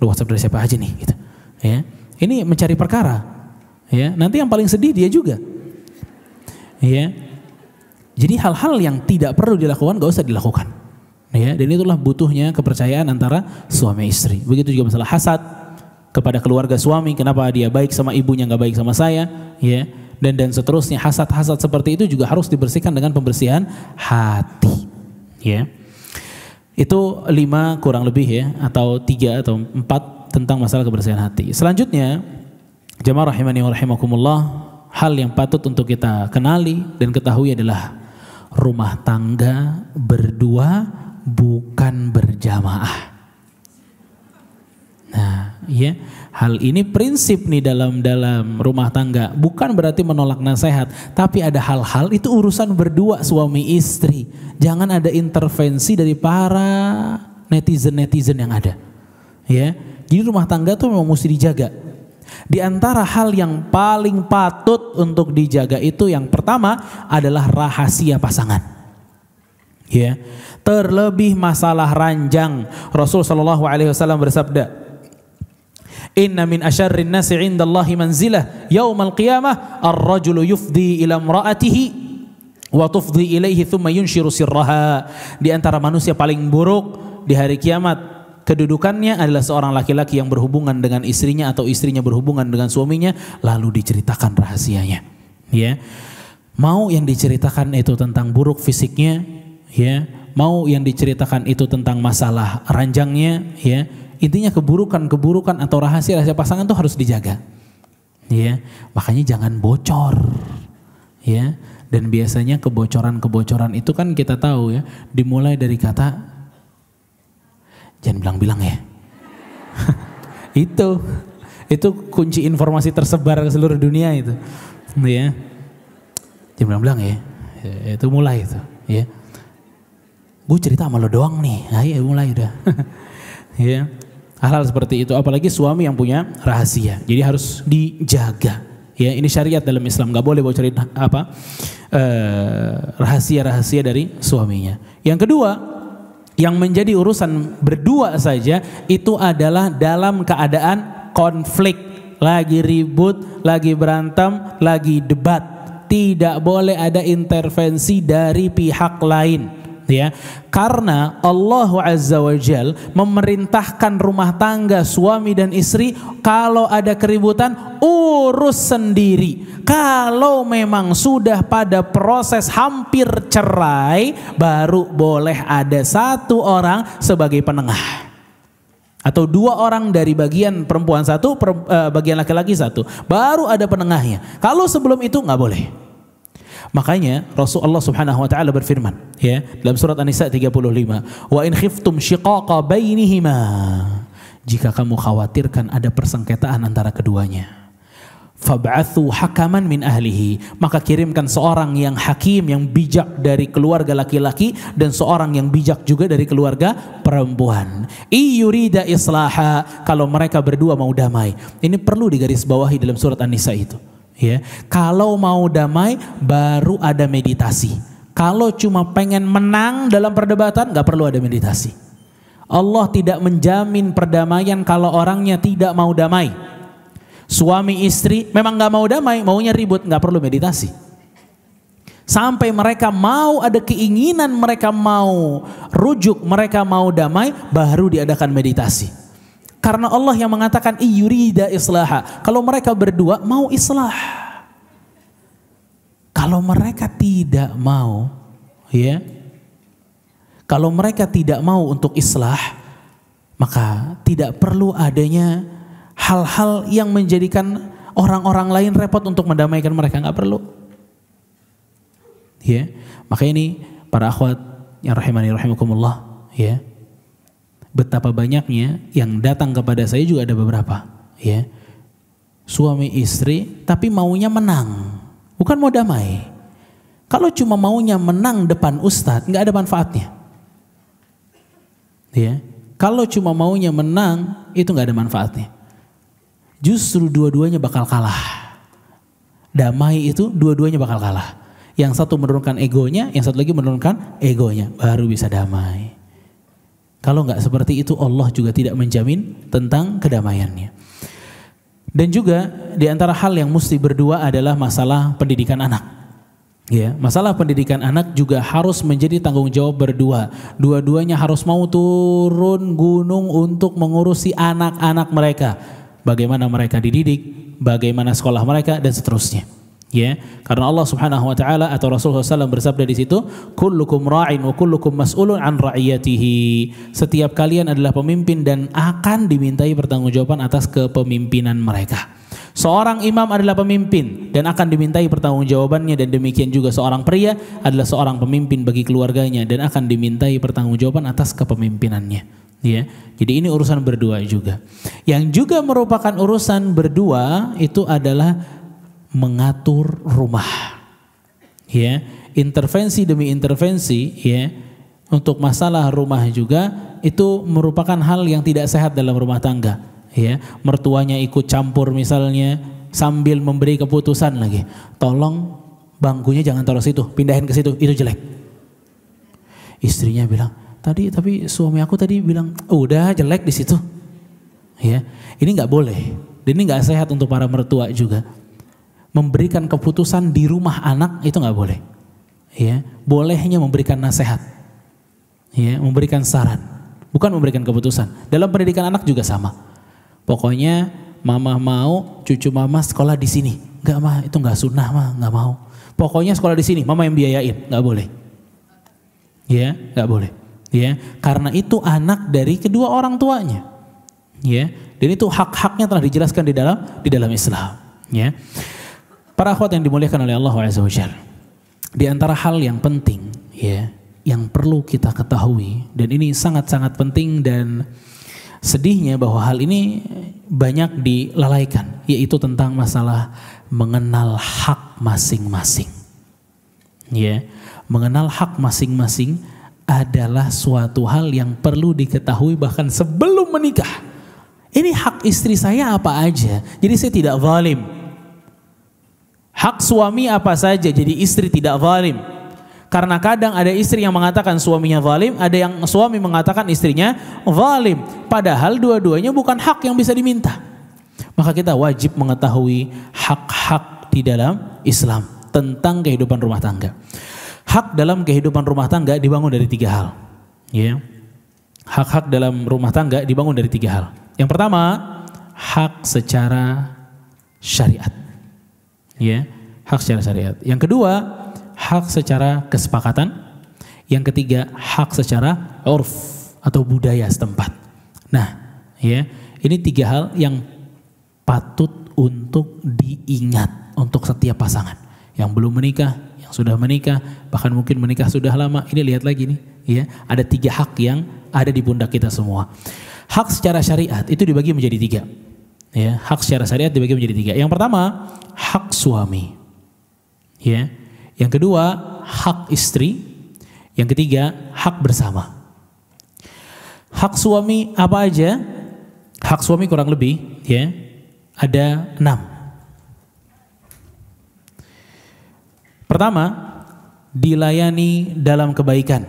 lu WhatsApp dari siapa aja nih, gitu. Ya, ini mencari perkara. Ya, nanti yang paling sedih dia juga. Ya, jadi hal-hal yang tidak perlu dilakukan gak usah dilakukan. Ya, dan itulah butuhnya kepercayaan antara suami istri. Begitu juga masalah hasad kepada keluarga suami, kenapa dia baik sama ibunya nggak baik sama saya, ya, dan seterusnya. Hasad seperti itu juga harus dibersihkan dengan pembersihan hati, ya. Itu 5 kurang lebih, ya, atau 3 atau 4 tentang masalah kebersihan hati. Selanjutnya, jamaah rahimani wa rahimakumullah, hal yang patut untuk kita kenali dan ketahui adalah rumah tangga berdua bukan berjamaah. Nah, ya, hal ini prinsip nih dalam rumah tangga. Bukan berarti menolak nasihat, tapi ada hal-hal itu urusan berdua suami istri. Jangan ada intervensi dari para netizen yang ada. Ya, jadi rumah tangga tuh memang mesti dijaga. Di antara hal yang paling patut untuk dijaga itu yang pertama adalah rahasia pasangan. Ya, terlebih masalah ranjang. Rasul sallallahu alaihi wasallam bersabda, "Inna min asyarrin nasi 'indallahi manzilah yaumal qiyamah ar-rajulu yufdi ila imra'atihi wa tufdi ilaihi thumma yunshiru sirraha." Di antara manusia paling buruk di hari kiamat, kedudukannya adalah seorang laki-laki yang berhubungan dengan istrinya atau istrinya berhubungan dengan suaminya lalu diceritakan rahasianya. Ya. Mau yang diceritakan itu tentang buruk fisiknya, ya, mau yang diceritakan itu tentang masalah ranjangnya, ya. Intinya keburukan atau rahasia pasangan itu harus dijaga. Ya, makanya jangan bocor. Ya, dan biasanya kebocoran itu kan kita tahu, ya, dimulai dari kata jangan bilang-bilang, ya. Itu kunci informasi tersebar ke seluruh dunia itu. Ya. Jangan bilang-bilang, ya. Itu mulai itu, ya. Gue cerita sama lo doang nih. Nah, ya mulai udah. Ya. Hal-hal seperti itu, apalagi suami yang punya rahasia, jadi harus dijaga. Ya, ini syariat dalam Islam, nggak boleh bocorin rahasia-rahasia dari suaminya. Yang kedua, yang menjadi urusan berdua saja itu adalah dalam keadaan konflik, lagi ribut, lagi berantem, lagi debat, tidak boleh ada intervensi dari pihak lain. Ya, karena Allah Azza wa Jal memerintahkan rumah tangga suami dan istri kalau ada keributan urus sendiri. Kalau memang sudah pada proses hampir cerai, baru boleh ada 1 orang sebagai penengah atau 2 orang dari bagian perempuan 1, bagian laki-laki 1, baru ada penengahnya. Kalau sebelum itu nggak boleh. Makanya Rasulullah Subhanahu wa taala berfirman, ya, dalam surat An-Nisa 35, "Wa in khiftum shiqaqa bainihima." Jika kamu khawatirkan ada persengketaan antara keduanya, fab'athu hakaman min ahlihi, maka kirimkan seorang yang hakim, yang bijak dari keluarga laki-laki dan seorang yang bijak juga dari keluarga perempuan. Iyurida islaha, kalau mereka berdua mau damai. Ini perlu digarisbawahi dalam surat An-Nisa itu. Ya, kalau mau damai baru ada meditasi. Kalau cuma pengen menang dalam perdebatan nggak perlu ada meditasi. Allah tidak menjamin perdamaian kalau orangnya tidak mau damai. Suami istri memang nggak mau damai, maunya ribut, nggak perlu meditasi. Sampai mereka mau ada keinginan, mereka mau rujuk, mereka mau damai, baru diadakan meditasi. Karena Allah yang mengatakan iyurida islaha, kalau mereka berdua mau islah. Kalau mereka tidak mau, ya, kalau mereka tidak mau untuk islah, maka tidak perlu adanya hal-hal yang menjadikan orang-orang lain repot untuk mendamaikan mereka, nggak perlu. Ya, maka ini para akhwat yang rahimani rahimakumullah, ya. Betapa banyaknya yang datang kepada saya juga ada beberapa, ya. Suami istri tapi maunya menang, bukan mau damai. Kalau cuma maunya menang depan ustadz, nggak ada manfaatnya. Ya, kalau cuma maunya menang itu nggak ada manfaatnya. Justru dua-duanya bakal kalah. Damai itu dua-duanya bakal kalah. Yang satu menurunkan egonya, yang satu lagi menurunkan egonya, baru bisa damai. Kalau nggak seperti itu, Allah juga tidak menjamin tentang kedamaiannya. Dan juga di antara hal yang mesti berdua adalah masalah pendidikan anak. Ya, masalah pendidikan anak juga harus menjadi tanggung jawab berdua. Dua-duanya harus mau turun gunung untuk mengurusi anak-anak mereka. Bagaimana mereka dididik, bagaimana sekolah mereka, dan seterusnya. Ya, karena Allah Subhanahu wa taala atau Rasulullah SAW bersabda di situ, kullukum ra'in wa kullukum mas'ulun an ra'iyatihi. Setiap kalian adalah pemimpin dan akan dimintai pertanggungjawaban atas kepemimpinan mereka. Seorang imam adalah pemimpin dan akan dimintai pertanggungjawabannya, dan demikian juga seorang pria adalah seorang pemimpin bagi keluarganya dan akan dimintai pertanggungjawaban atas kepemimpinannya. Ya, jadi ini urusan berdua juga. Yang juga merupakan urusan berdua itu adalah mengatur rumah. Ya, intervensi demi intervensi, ya, untuk masalah rumah juga itu merupakan hal yang tidak sehat dalam rumah tangga. Ya, mertuanya ikut campur misalnya sambil memberi keputusan lagi. Tolong bangkunya jangan taruh situ, pindahin ke situ, itu jelek. Istrinya bilang, tapi suami aku tadi bilang udah jelek di situ. Ya, ini nggak boleh. Dan ini nggak sehat untuk para mertua juga. Memberikan keputusan di rumah anak itu nggak boleh. Ya, bolehnya memberikan nasihat. Ya, memberikan saran, bukan memberikan keputusan. Dalam pendidikan anak juga sama. Pokoknya mama mau cucu mama sekolah di sini. Enggak mah, itu enggak sunnah mah, enggak mau. Pokoknya sekolah di sini, mama yang biayain, enggak boleh. Ya, enggak boleh. Ya, karena itu anak dari kedua orang tuanya. Ya, dan itu hak-haknya telah dijelaskan di dalam Islam. Ya. Para akhwat yang dimuliakan oleh Allah Azza wa Jalla. Di antara hal yang penting, ya, yang perlu kita ketahui, dan ini sangat-sangat penting dan sedihnya bahwa hal ini banyak dilalaikan, yaitu tentang masalah mengenal hak masing-masing. Ya, mengenal hak masing-masing adalah suatu hal yang perlu diketahui bahkan sebelum menikah. Ini hak istri saya apa aja, jadi saya tidak zalim. Hak suami apa saja, jadi istri tidak zalim. Karena kadang ada istri yang mengatakan suaminya zalim, ada yang suami mengatakan istrinya zalim. Padahal dua-duanya bukan hak yang bisa diminta. Maka kita wajib mengetahui hak-hak di dalam Islam tentang kehidupan rumah tangga. Hak dalam kehidupan rumah tangga dibangun dari 3 hal. Ya. Hak-hak dalam rumah tangga dibangun dari 3 hal. Yang pertama, hak secara syariat. Ya, hak secara syariat. Yang kedua, hak secara kesepakatan. Yang ketiga, hak secara urf atau budaya setempat. Nah, ya, ini 3 hal yang patut untuk diingat untuk setiap pasangan. Yang belum menikah, yang sudah menikah, bahkan mungkin menikah sudah lama. Ini lihat lagi nih, ya, ada 3 hak yang ada di pundak kita semua. Hak secara syariat itu dibagi menjadi 3. Ya, hak secara syariat dibagi menjadi 3. Yang pertama, hak suami. Ya. Yang kedua, hak istri. Yang ketiga, hak bersama. Hak suami apa aja? Hak suami kurang lebih, ya, ada 6. Pertama, dilayani dalam kebaikan.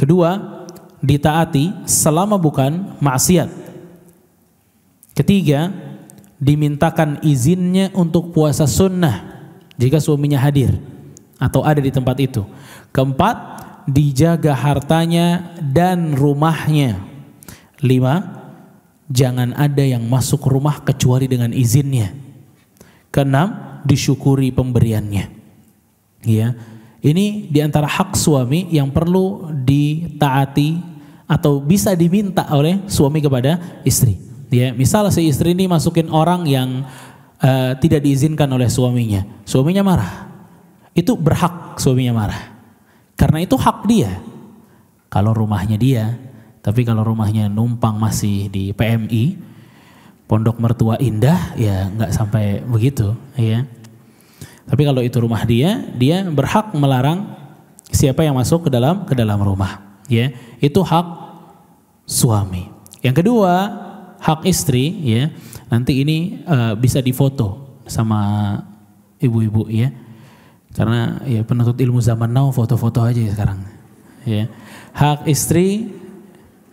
Kedua, ditaati selama bukan maksiat. Ketiga, dimintakan izinnya untuk puasa sunnah jika suaminya hadir atau ada di tempat itu. Keempat, dijaga hartanya dan rumahnya. 5, jangan ada yang masuk rumah kecuali dengan izinnya. Keenam, disyukuri pemberiannya. Ya, ini diantara hak suami yang perlu ditaati atau bisa diminta oleh suami kepada istri. Ya, misal si istri ini masukin orang yang tidak diizinkan oleh suaminya, suaminya marah, itu berhak suaminya marah. Karena itu hak dia. Kalau rumahnya dia, tapi kalau rumahnya numpang masih di PMI, Pondok Mertua Indah, ya nggak sampai begitu, ya. Tapi kalau itu rumah dia, dia berhak melarang siapa yang masuk ke dalam rumah, ya. Itu hak suami. Yang kedua, hak istri, ya. Nanti ini bisa difoto sama ibu-ibu, ya. Karena ya penuntut ilmu zaman now foto-foto aja ya sekarang. Ya. Hak istri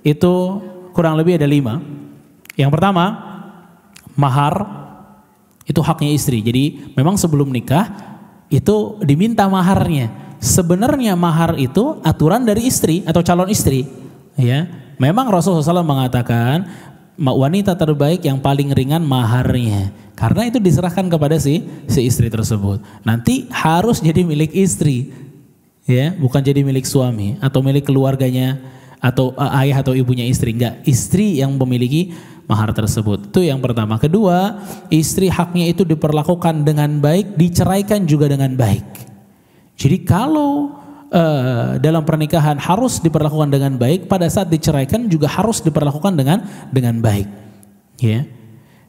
itu kurang lebih ada 5. Yang pertama, mahar itu haknya istri. Jadi memang sebelum nikah itu diminta maharnya. Sebenarnya mahar itu aturan dari istri atau calon istri. Ya, memang Rasulullah SAW mengatakan wanita terbaik yang paling ringan maharnya. Karena itu diserahkan kepada si istri tersebut. Nanti harus jadi milik istri, ya, bukan jadi milik suami atau milik keluarganya atau ayah atau ibunya istri. Enggak, istri yang memiliki mahar tersebut. Itu yang pertama. Kedua, istri haknya itu diperlakukan dengan baik, diceraikan juga dengan baik. Jadi kalau dalam pernikahan harus diperlakukan dengan baik, pada saat diceraikan juga harus diperlakukan dengan baik. Ya,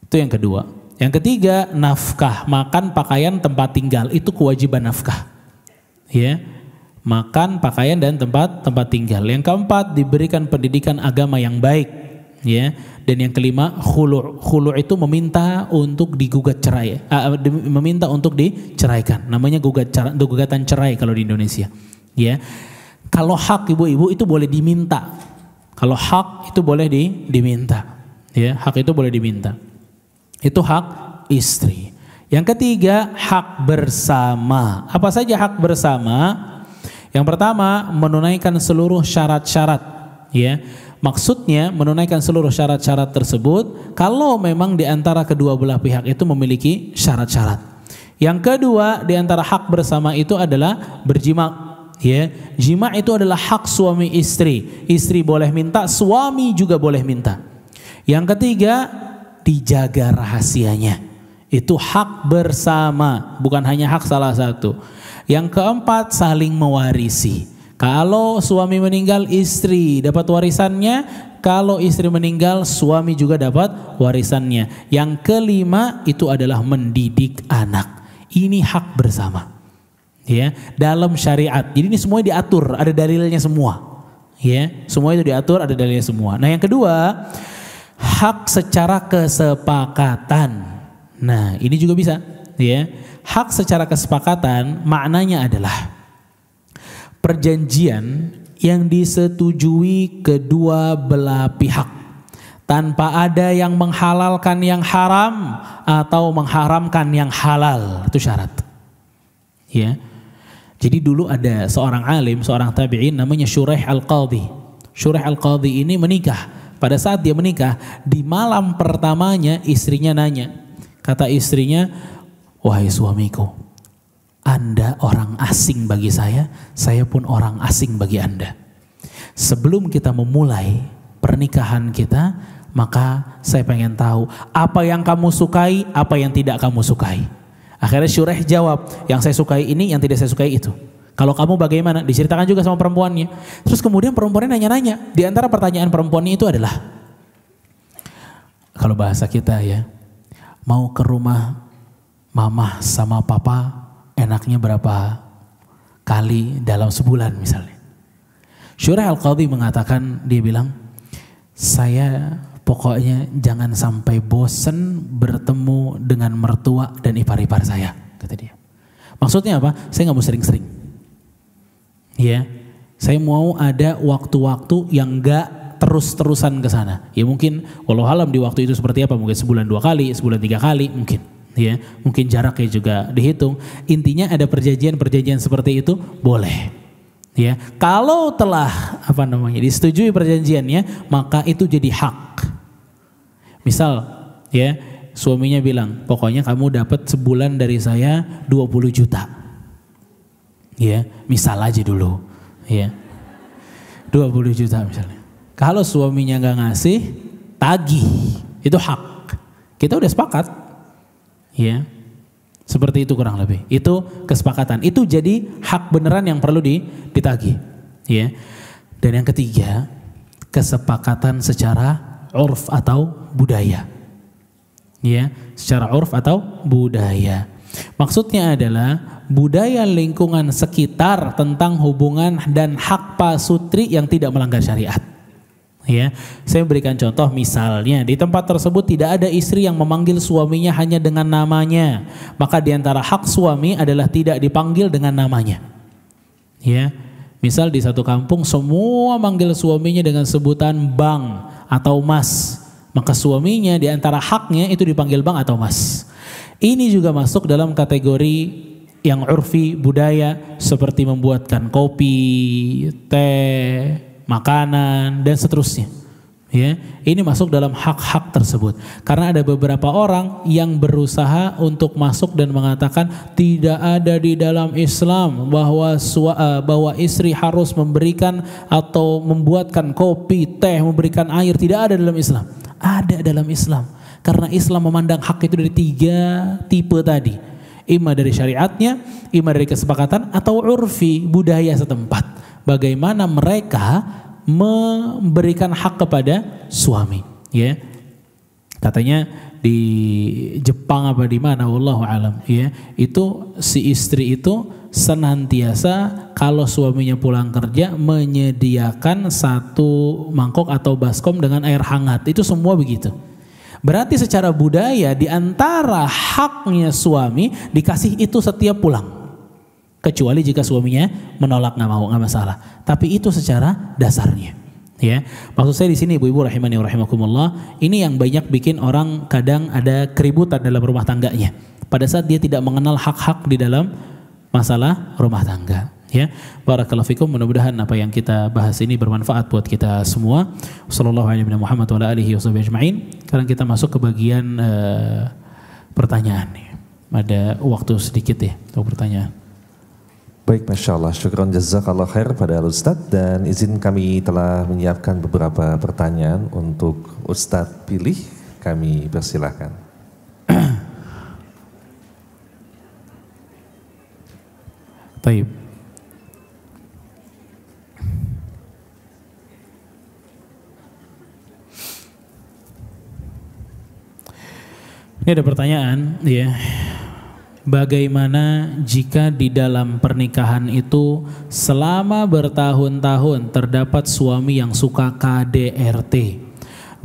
itu yang kedua. Yang ketiga, nafkah, makan, pakaian, tempat tinggal, itu kewajiban nafkah. Ya, makan, pakaian dan tempat tinggal. Yang keempat, diberikan pendidikan agama yang baik. Ya, dan yang kelima, khulu' itu meminta untuk digugat cerai, meminta untuk diceraikan. Namanya gugatan cerai kalau di Indonesia. Ya, kalau hak ibu-ibu itu boleh diminta. Kalau hak itu boleh diminta. Ya, hak itu boleh diminta. Itu hak istri. Yang ketiga, hak bersama. Apa saja hak bersama? Yang pertama, menunaikan seluruh syarat-syarat. Ya, maksudnya menunaikan seluruh syarat-syarat tersebut kalau memang di antara kedua belah pihak itu memiliki syarat-syarat. Yang kedua, di antara hak bersama itu adalah berjima. Ya, jima itu adalah hak suami istri. Istri boleh minta, suami juga boleh minta. Yang ketiga, dijaga rahasianya. Itu hak bersama, bukan hanya hak salah satu. Yang keempat, saling mewarisi. Kalau suami meninggal, istri dapat warisannya. Kalau istri meninggal, suami juga dapat warisannya. Yang kelima, itu adalah mendidik anak. Ini hak bersama. Ya, dalam syariat. Jadi ini semuanya diatur, ada dalilnya semua. Ya, semua itu diatur, ada dalilnya semua. Nah, yang kedua, hak secara kesepakatan. Nah, ini juga bisa, ya. Hak secara kesepakatan maknanya adalah perjanjian yang disetujui kedua belah pihak tanpa ada yang menghalalkan yang haram atau mengharamkan yang halal. Itu syarat. Ya. Jadi dulu ada seorang alim, seorang tabi'in namanya Shuraih Al-Qadhi. Shuraih Al-Qadhi ini menikah. Pada saat dia menikah, di malam pertamanya istrinya nanya. Kata istrinya, "Wahai suamiku, Anda orang asing bagi saya pun orang asing bagi Anda. Sebelum kita memulai pernikahan kita, maka saya pengen tahu apa yang kamu sukai, apa yang tidak kamu sukai." Akhirnya Shuraih jawab, "Yang saya sukai ini, yang tidak saya sukai itu. Kalau kamu bagaimana?" Diceritakan juga sama perempuannya. Terus kemudian perempuannya nanya-nanya. Di antara pertanyaan perempuannya itu adalah, kalau bahasa kita ya, mau ke rumah mama sama papa enaknya berapa kali dalam sebulan misalnya. Shuraih Al-Qadhi mengatakan, dia bilang, "Saya pokoknya jangan sampai bosen bertemu dengan mertua dan ipar-ipar saya," kata dia. Maksudnya apa? Saya nggak mau sering-sering. Ya, saya mau ada waktu-waktu yang nggak terus-terusan ke sana. Ya mungkin, walau alam di waktu itu seperti apa? Mungkin sebulan 2 kali, sebulan 3 kali, mungkin. Ya, mungkin jaraknya juga dihitung. Intinya ada perjanjian-perjanjian seperti itu boleh. Ya, kalau telah disetujui perjanjiannya, maka itu jadi hak. Misal, ya, suaminya bilang, "Pokoknya kamu dapat sebulan dari saya 20 juta. Ya, misal aja dulu, ya. 20 juta misalnya. Kalau suaminya nggak ngasih, tagih. Itu hak. Kita udah sepakat. Ya. Seperti itu kurang lebih. Itu kesepakatan. Itu jadi hak beneran yang perlu ditagih. Ya. Dan yang ketiga, kesepakatan secara urf atau budaya. Ya, secara urf atau budaya. Maksudnya adalah budaya lingkungan sekitar tentang hubungan dan hak pasutri yang tidak melanggar syariat. Ya, saya berikan contoh, misalnya di tempat tersebut tidak ada istri yang memanggil suaminya hanya dengan namanya, maka di antara hak suami adalah tidak dipanggil dengan namanya. Ya, misal di satu kampung semua manggil suaminya dengan sebutan bang atau mas, maka suaminya di antara haknya itu dipanggil bang atau mas. Ini juga masuk dalam kategori yang urfi budaya, seperti membuatkan kopi, teh, makanan dan seterusnya. Ya, ini masuk dalam hak-hak tersebut. Karena ada beberapa orang yang berusaha untuk masuk dan mengatakan tidak ada di dalam Islam bahwa istri harus memberikan atau membuatkan kopi, teh, memberikan air. Tidak ada dalam Islam. Ada dalam Islam. Karena Islam memandang hak itu dari 3 tipe tadi. Ima dari syariatnya, ima dari kesepakatan, atau urfi budaya setempat. Bagaimana mereka memberikan hak kepada suami, ya. Katanya di Jepang apa di mana, wallahu alam, ya. Itu si istri itu senantiasa kalau suaminya pulang kerja menyediakan 1 mangkok atau baskom dengan air hangat. Itu semua begitu. Berarti secara budaya di antara haknya suami dikasih itu setiap pulang. Kecuali jika suaminya menolak, nggak mau, nggak masalah. Tapi itu secara dasarnya. Ya, maksud saya di sini ibu-ibu rahimani wa rahimakumullah, ini yang banyak bikin orang kadang ada keributan dalam rumah tangganya. Pada saat dia tidak mengenal hak-hak di dalam masalah rumah tangga. Ya, barakallahu fikum, mudah-mudahan apa yang kita bahas ini bermanfaat buat kita semua. Sallallahu alaihi Muhammad wa alihi washabihi ajma'in. Sekarang kita masuk ke bagian pertanyaan. Ada waktu sedikit ya untuk pertanyaan. Baik, Masya Allah, syukran jazakallah khair pada Ustadz, dan izin kami telah menyiapkan beberapa pertanyaan untuk Ustadz pilih, kami persilahkan. Baik. Ini ada pertanyaan, ya. Bagaimana jika di dalam pernikahan itu selama bertahun-tahun terdapat suami yang suka KDRT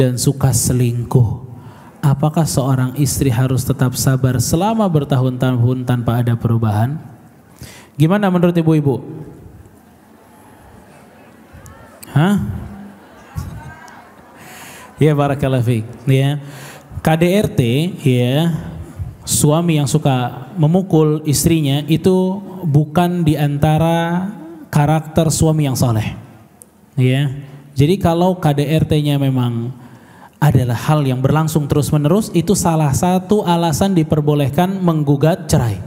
dan suka selingkuh? Apakah seorang istri harus tetap sabar selama bertahun-tahun tanpa ada perubahan? Gimana menurut ibu-ibu? Hah? Ya, barakallahu fiik. Ya. KDRT, ya, suami yang suka memukul istrinya itu bukan di antara karakter suami yang soleh. Ya. Jadi kalau KDRT-nya memang adalah hal yang berlangsung terus-menerus, itu salah satu alasan diperbolehkan menggugat cerai.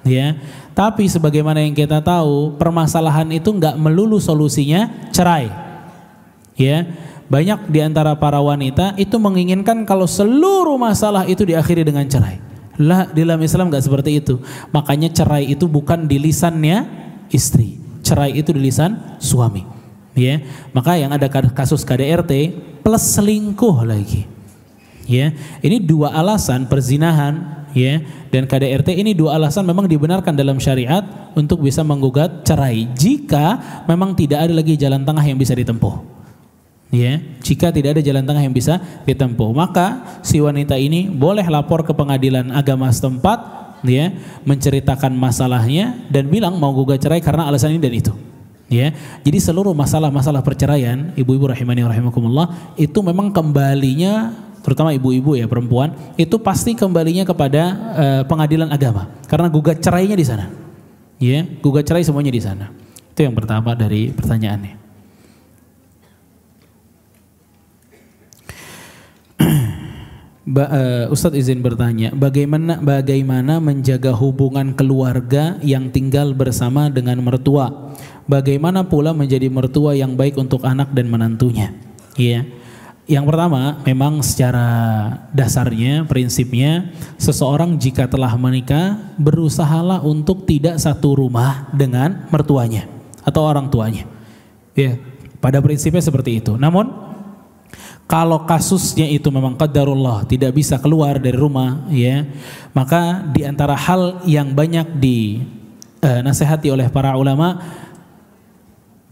Ya. Tapi sebagaimana yang kita tahu, permasalahan itu enggak melulu solusinya cerai. Ya. Banyak di antara para wanita itu menginginkan kalau seluruh masalah itu diakhiri dengan cerai. Lah, di dalam Islam enggak seperti itu. Makanya cerai itu bukan di lisannya istri. Cerai itu di lisan suami. Ya. Maka yang ada kasus KDRT plus selingkuh lagi. Ya. Ini 2 alasan perzinahan, ya, dan KDRT, ini 2 alasan memang dibenarkan dalam syariat untuk bisa menggugat cerai jika memang tidak ada lagi jalan tengah yang bisa ditempuh. Ya, jika tidak ada jalan tengah yang bisa ditempuh, maka si wanita ini boleh lapor ke pengadilan agama setempat, ya, menceritakan masalahnya dan bilang mau gugat cerai karena alasan ini dan itu. Ya, jadi seluruh masalah-masalah perceraian, ibu-ibu rahimani rahimakumullah, itu memang kembalinya, terutama ibu-ibu ya, perempuan, itu pasti kembalinya kepada pengadilan agama karena gugat cerainya di sana. Ya, gugat cerai semuanya di sana. Itu yang pertama dari pertanyaannya. Ustadz izin bertanya, bagaimana menjaga hubungan keluarga yang tinggal bersama dengan mertua? Bagaimana pula menjadi mertua yang baik untuk anak dan menantunya? Ya, Yang pertama, memang secara dasarnya, prinsipnya, seseorang jika telah menikah, berusahalah untuk tidak satu rumah dengan mertuanya atau orang tuanya. Ya, pada prinsipnya seperti itu. Namun, kalau kasusnya itu memang qadarullah tidak bisa keluar dari rumah, ya, maka di antara hal yang banyak dinasihati oleh para ulama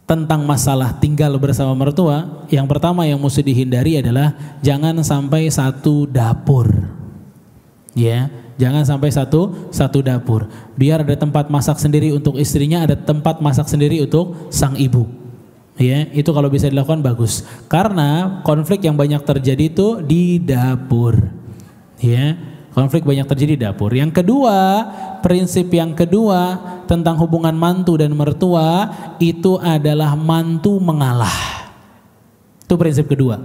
tentang masalah tinggal bersama mertua, yang pertama yang mesti dihindari adalah jangan sampai satu dapur. Ya, jangan sampai satu dapur. Biar ada tempat masak sendiri untuk istrinya, ada tempat masak sendiri untuk sang ibu. Ya, itu kalau bisa dilakukan bagus. Karena konflik yang banyak terjadi itu di dapur. Ya, konflik banyak terjadi di dapur. Yang kedua, prinsip yang kedua tentang hubungan mantu dan mertua itu adalah mantu mengalah. Itu prinsip kedua.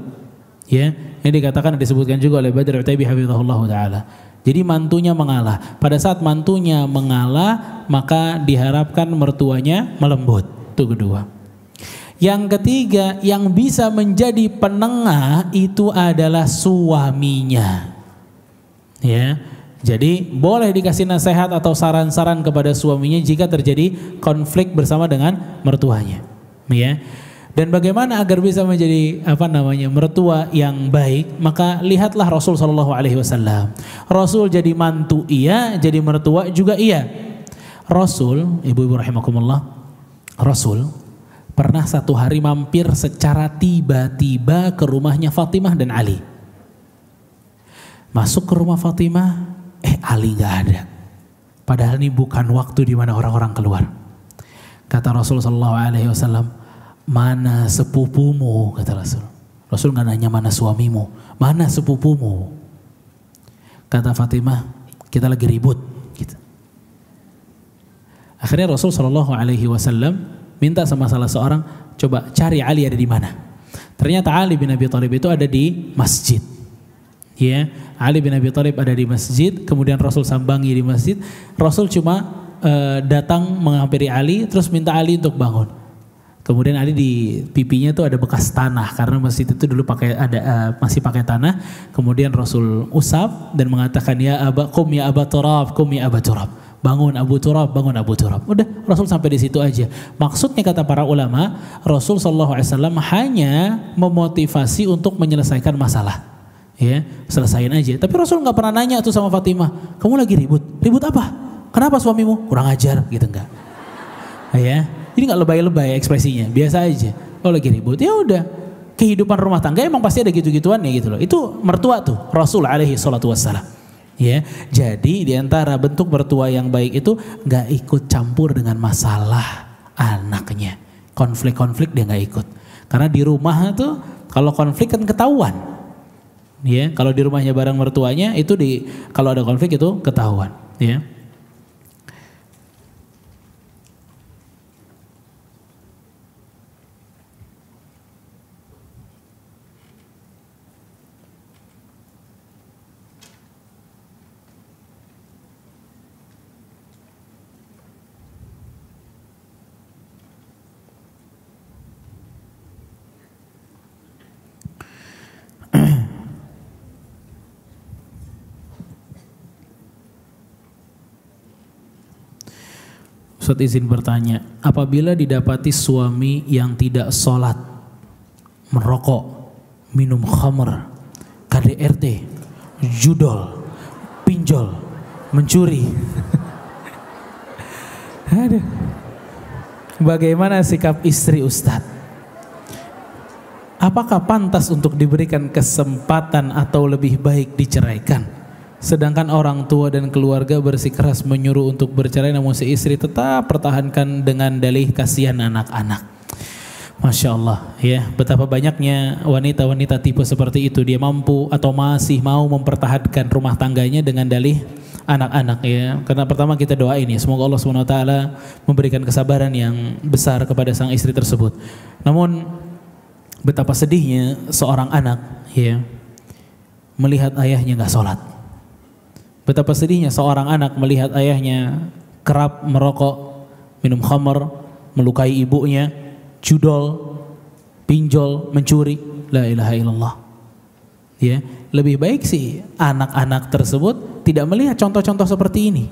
Ya, yang dikatakan disebutkan juga oleh Badr Utaibi hafizahullah taala. Jadi mantunya mengalah. Pada saat mantunya mengalah, maka diharapkan mertuanya melembut. Itu kedua. Yang ketiga, yang bisa menjadi penengah itu adalah suaminya. Ya, jadi boleh dikasih nasihat atau saran-saran kepada suaminya jika terjadi konflik bersama dengan mertuanya. Ya. Dan bagaimana agar bisa menjadi mertua yang baik? Maka lihatlah Rasul sallallahu alaihi wasallam. Rasul jadi mantu iya, jadi mertua juga iya. Rasul, ibu-ibu rahimakumullah, Rasul pernah satu hari mampir secara tiba-tiba ke rumahnya Fatimah dan Ali. Masuk ke rumah Fatimah, Ali gak ada. Padahal ini bukan waktu di mana orang-orang keluar. Kata Rasul sallallahu alaihi wasallam, mana sepupumu? Kata Rasul. Rasul gak nanya mana suamimu, mana sepupumu? Kata Fatimah, kita lagi ribut. Gitu. Akhirnya Rasul sallallahu alaihi wasallam minta sama salah seorang, coba cari Ali ada di mana. Ternyata Ali bin Abi Thalib itu ada di masjid. Ya, Ali bin Abi Thalib ada di masjid, kemudian Rasul sambangi di masjid. Rasul cuma datang menghampiri Ali, terus minta Ali untuk bangun. Kemudian Ali di pipinya tuh ada bekas tanah karena masjid itu dulu masih pakai tanah. Kemudian Rasul usap dan mengatakan ya Aba Turab, kum ya Aba Turab. Bangun Abu Turab, bangun Abu Turab. Udah, Rasul sampai di situ aja. Maksudnya kata para ulama, Rasul sallallahu alaihi wasallam hanya memotivasi untuk menyelesaikan masalah. Ya, selesain aja. Tapi Rasul nggak pernah nanya tuh sama Fatimah, kamu lagi ribut apa? Kenapa suamimu kurang ajar? Gitu enggak? Ya, jadi nggak lebay-lebay ekspresinya, biasa aja. Kalau lagi ribut, ya udah. Kehidupan rumah tangga emang pasti ada gitu-gituannya gitu loh. Itu mertua tuh, Rasul alaihi salatu wassalam. Ya, jadi diantara bentuk mertua yang baik itu nggak ikut campur dengan masalah anaknya. Konflik-konflik dia nggak ikut. Karena di rumah tuh kalau konflik kan ketahuan. Ya, kalau di rumahnya bareng mertuanya itu kalau ada konflik itu ketahuan, ya. Ustaz izin bertanya, apabila didapati suami yang tidak sholat, merokok, minum khamr, KDRT, judol, pinjol, mencuri, aduh, bagaimana sikap istri Ustaz? Apakah pantas untuk diberikan kesempatan atau lebih baik diceraikan? Sedangkan orang tua dan keluarga bersikeras menyuruh untuk bercerai, namun si istri tetap pertahankan dengan dalih kasihan anak-anak. Masya Allah, ya, betapa banyaknya wanita-wanita tipe seperti itu. Dia mampu atau masih mau mempertahankan rumah tangganya dengan dalih anak-anak, ya. Karena pertama kita doain ya, semoga Allah SWT memberikan kesabaran yang besar kepada sang istri tersebut. Namun betapa sedihnya seorang anak, ya, melihat ayahnya nggak sholat. Betapa sedihnya seorang anak melihat ayahnya kerap merokok, minum khamr, melukai ibunya, judol, pinjol, mencuri. La ilaha illallah. Ya, lebih baik sih anak-anak tersebut tidak melihat contoh-contoh seperti ini.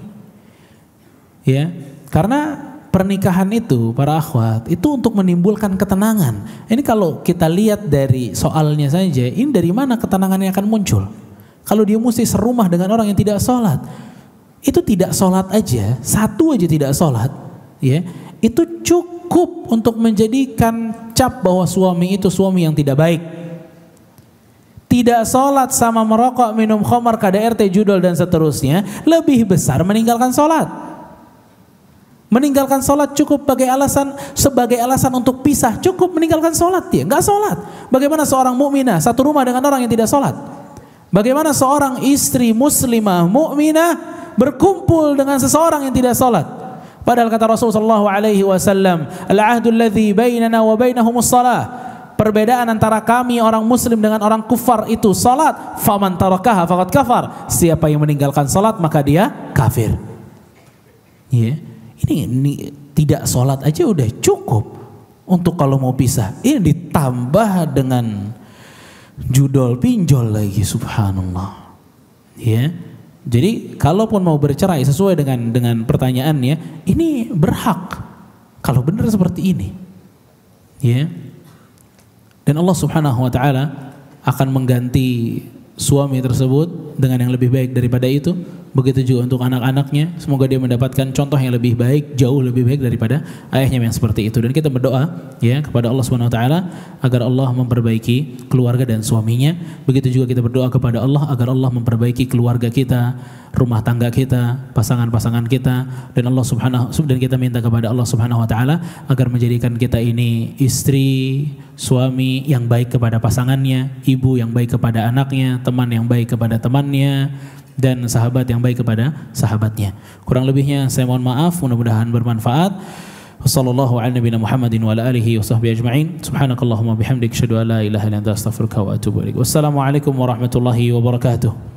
Ya, karena pernikahan itu para akhwat itu untuk menimbulkan ketenangan. Ini kalau kita lihat dari soalnya saja, ini dari mana ketenangan yang akan muncul? Kalau dia mesti serumah dengan orang yang tidak sholat, itu tidak sholat aja, satu aja tidak sholat, ya, itu cukup untuk menjadikan cap bahwa suami itu suami yang tidak baik. Tidak sholat sama merokok, minum khamar, KDRT, judol dan seterusnya, lebih besar meninggalkan sholat. Meninggalkan sholat cukup sebagai alasan untuk pisah, cukup meninggalkan sholat dia, nggak sholat. Bagaimana seorang mukminah satu rumah dengan orang yang tidak sholat? Bagaimana seorang istri muslimah mukminah berkumpul dengan seseorang yang tidak sholat? Padahal kata Rasulullah SAW, al-ahdul ladzi bainana wa bainahumus shalah. Perbedaan antara kami orang muslim dengan orang kufar itu salat. Faman tarakaha faqad kafar. Siapa yang meninggalkan salat maka dia kafir. Ya. Ini tidak salat aja udah cukup untuk kalau mau pisah. Ini ditambah dengan judol pinjol lagi, subhanallah. Ya. Jadi kalaupun mau bercerai sesuai dengan pertanyaannya, ini berhak kalau benar seperti ini. Ya. Dan Allah Subhanahu wa taala akan mengganti suami tersebut dengan yang lebih baik daripada itu. Begitu juga untuk anak-anaknya, semoga dia mendapatkan contoh yang lebih baik, jauh lebih baik daripada ayahnya yang seperti itu. Dan kita berdoa ya kepada Allah Subhanahu wa taala agar Allah memperbaiki keluarga dan suaminya. Begitu juga kita berdoa kepada Allah agar Allah memperbaiki keluarga kita, rumah tangga kita, pasangan-pasangan kita, dan kita minta kepada Allah Subhanahu wa taala agar menjadikan kita ini istri, suami yang baik kepada pasangannya, ibu yang baik kepada anaknya, teman yang baik kepada temannya, dan sahabat yang baik kepada sahabatnya. Kurang lebihnya saya mohon maaf, mudah-mudahan bermanfaat. Wassallallahu ala nabiyina Muhammadin wa ala alihi wa sahbihi ajma'in. Subhanakallahumma bihamdik, asyhadu an la ilaha illa anta, astaghfiruka wa atubu ilaik. Wassalamualaikum warahmatullahi wabarakatuh.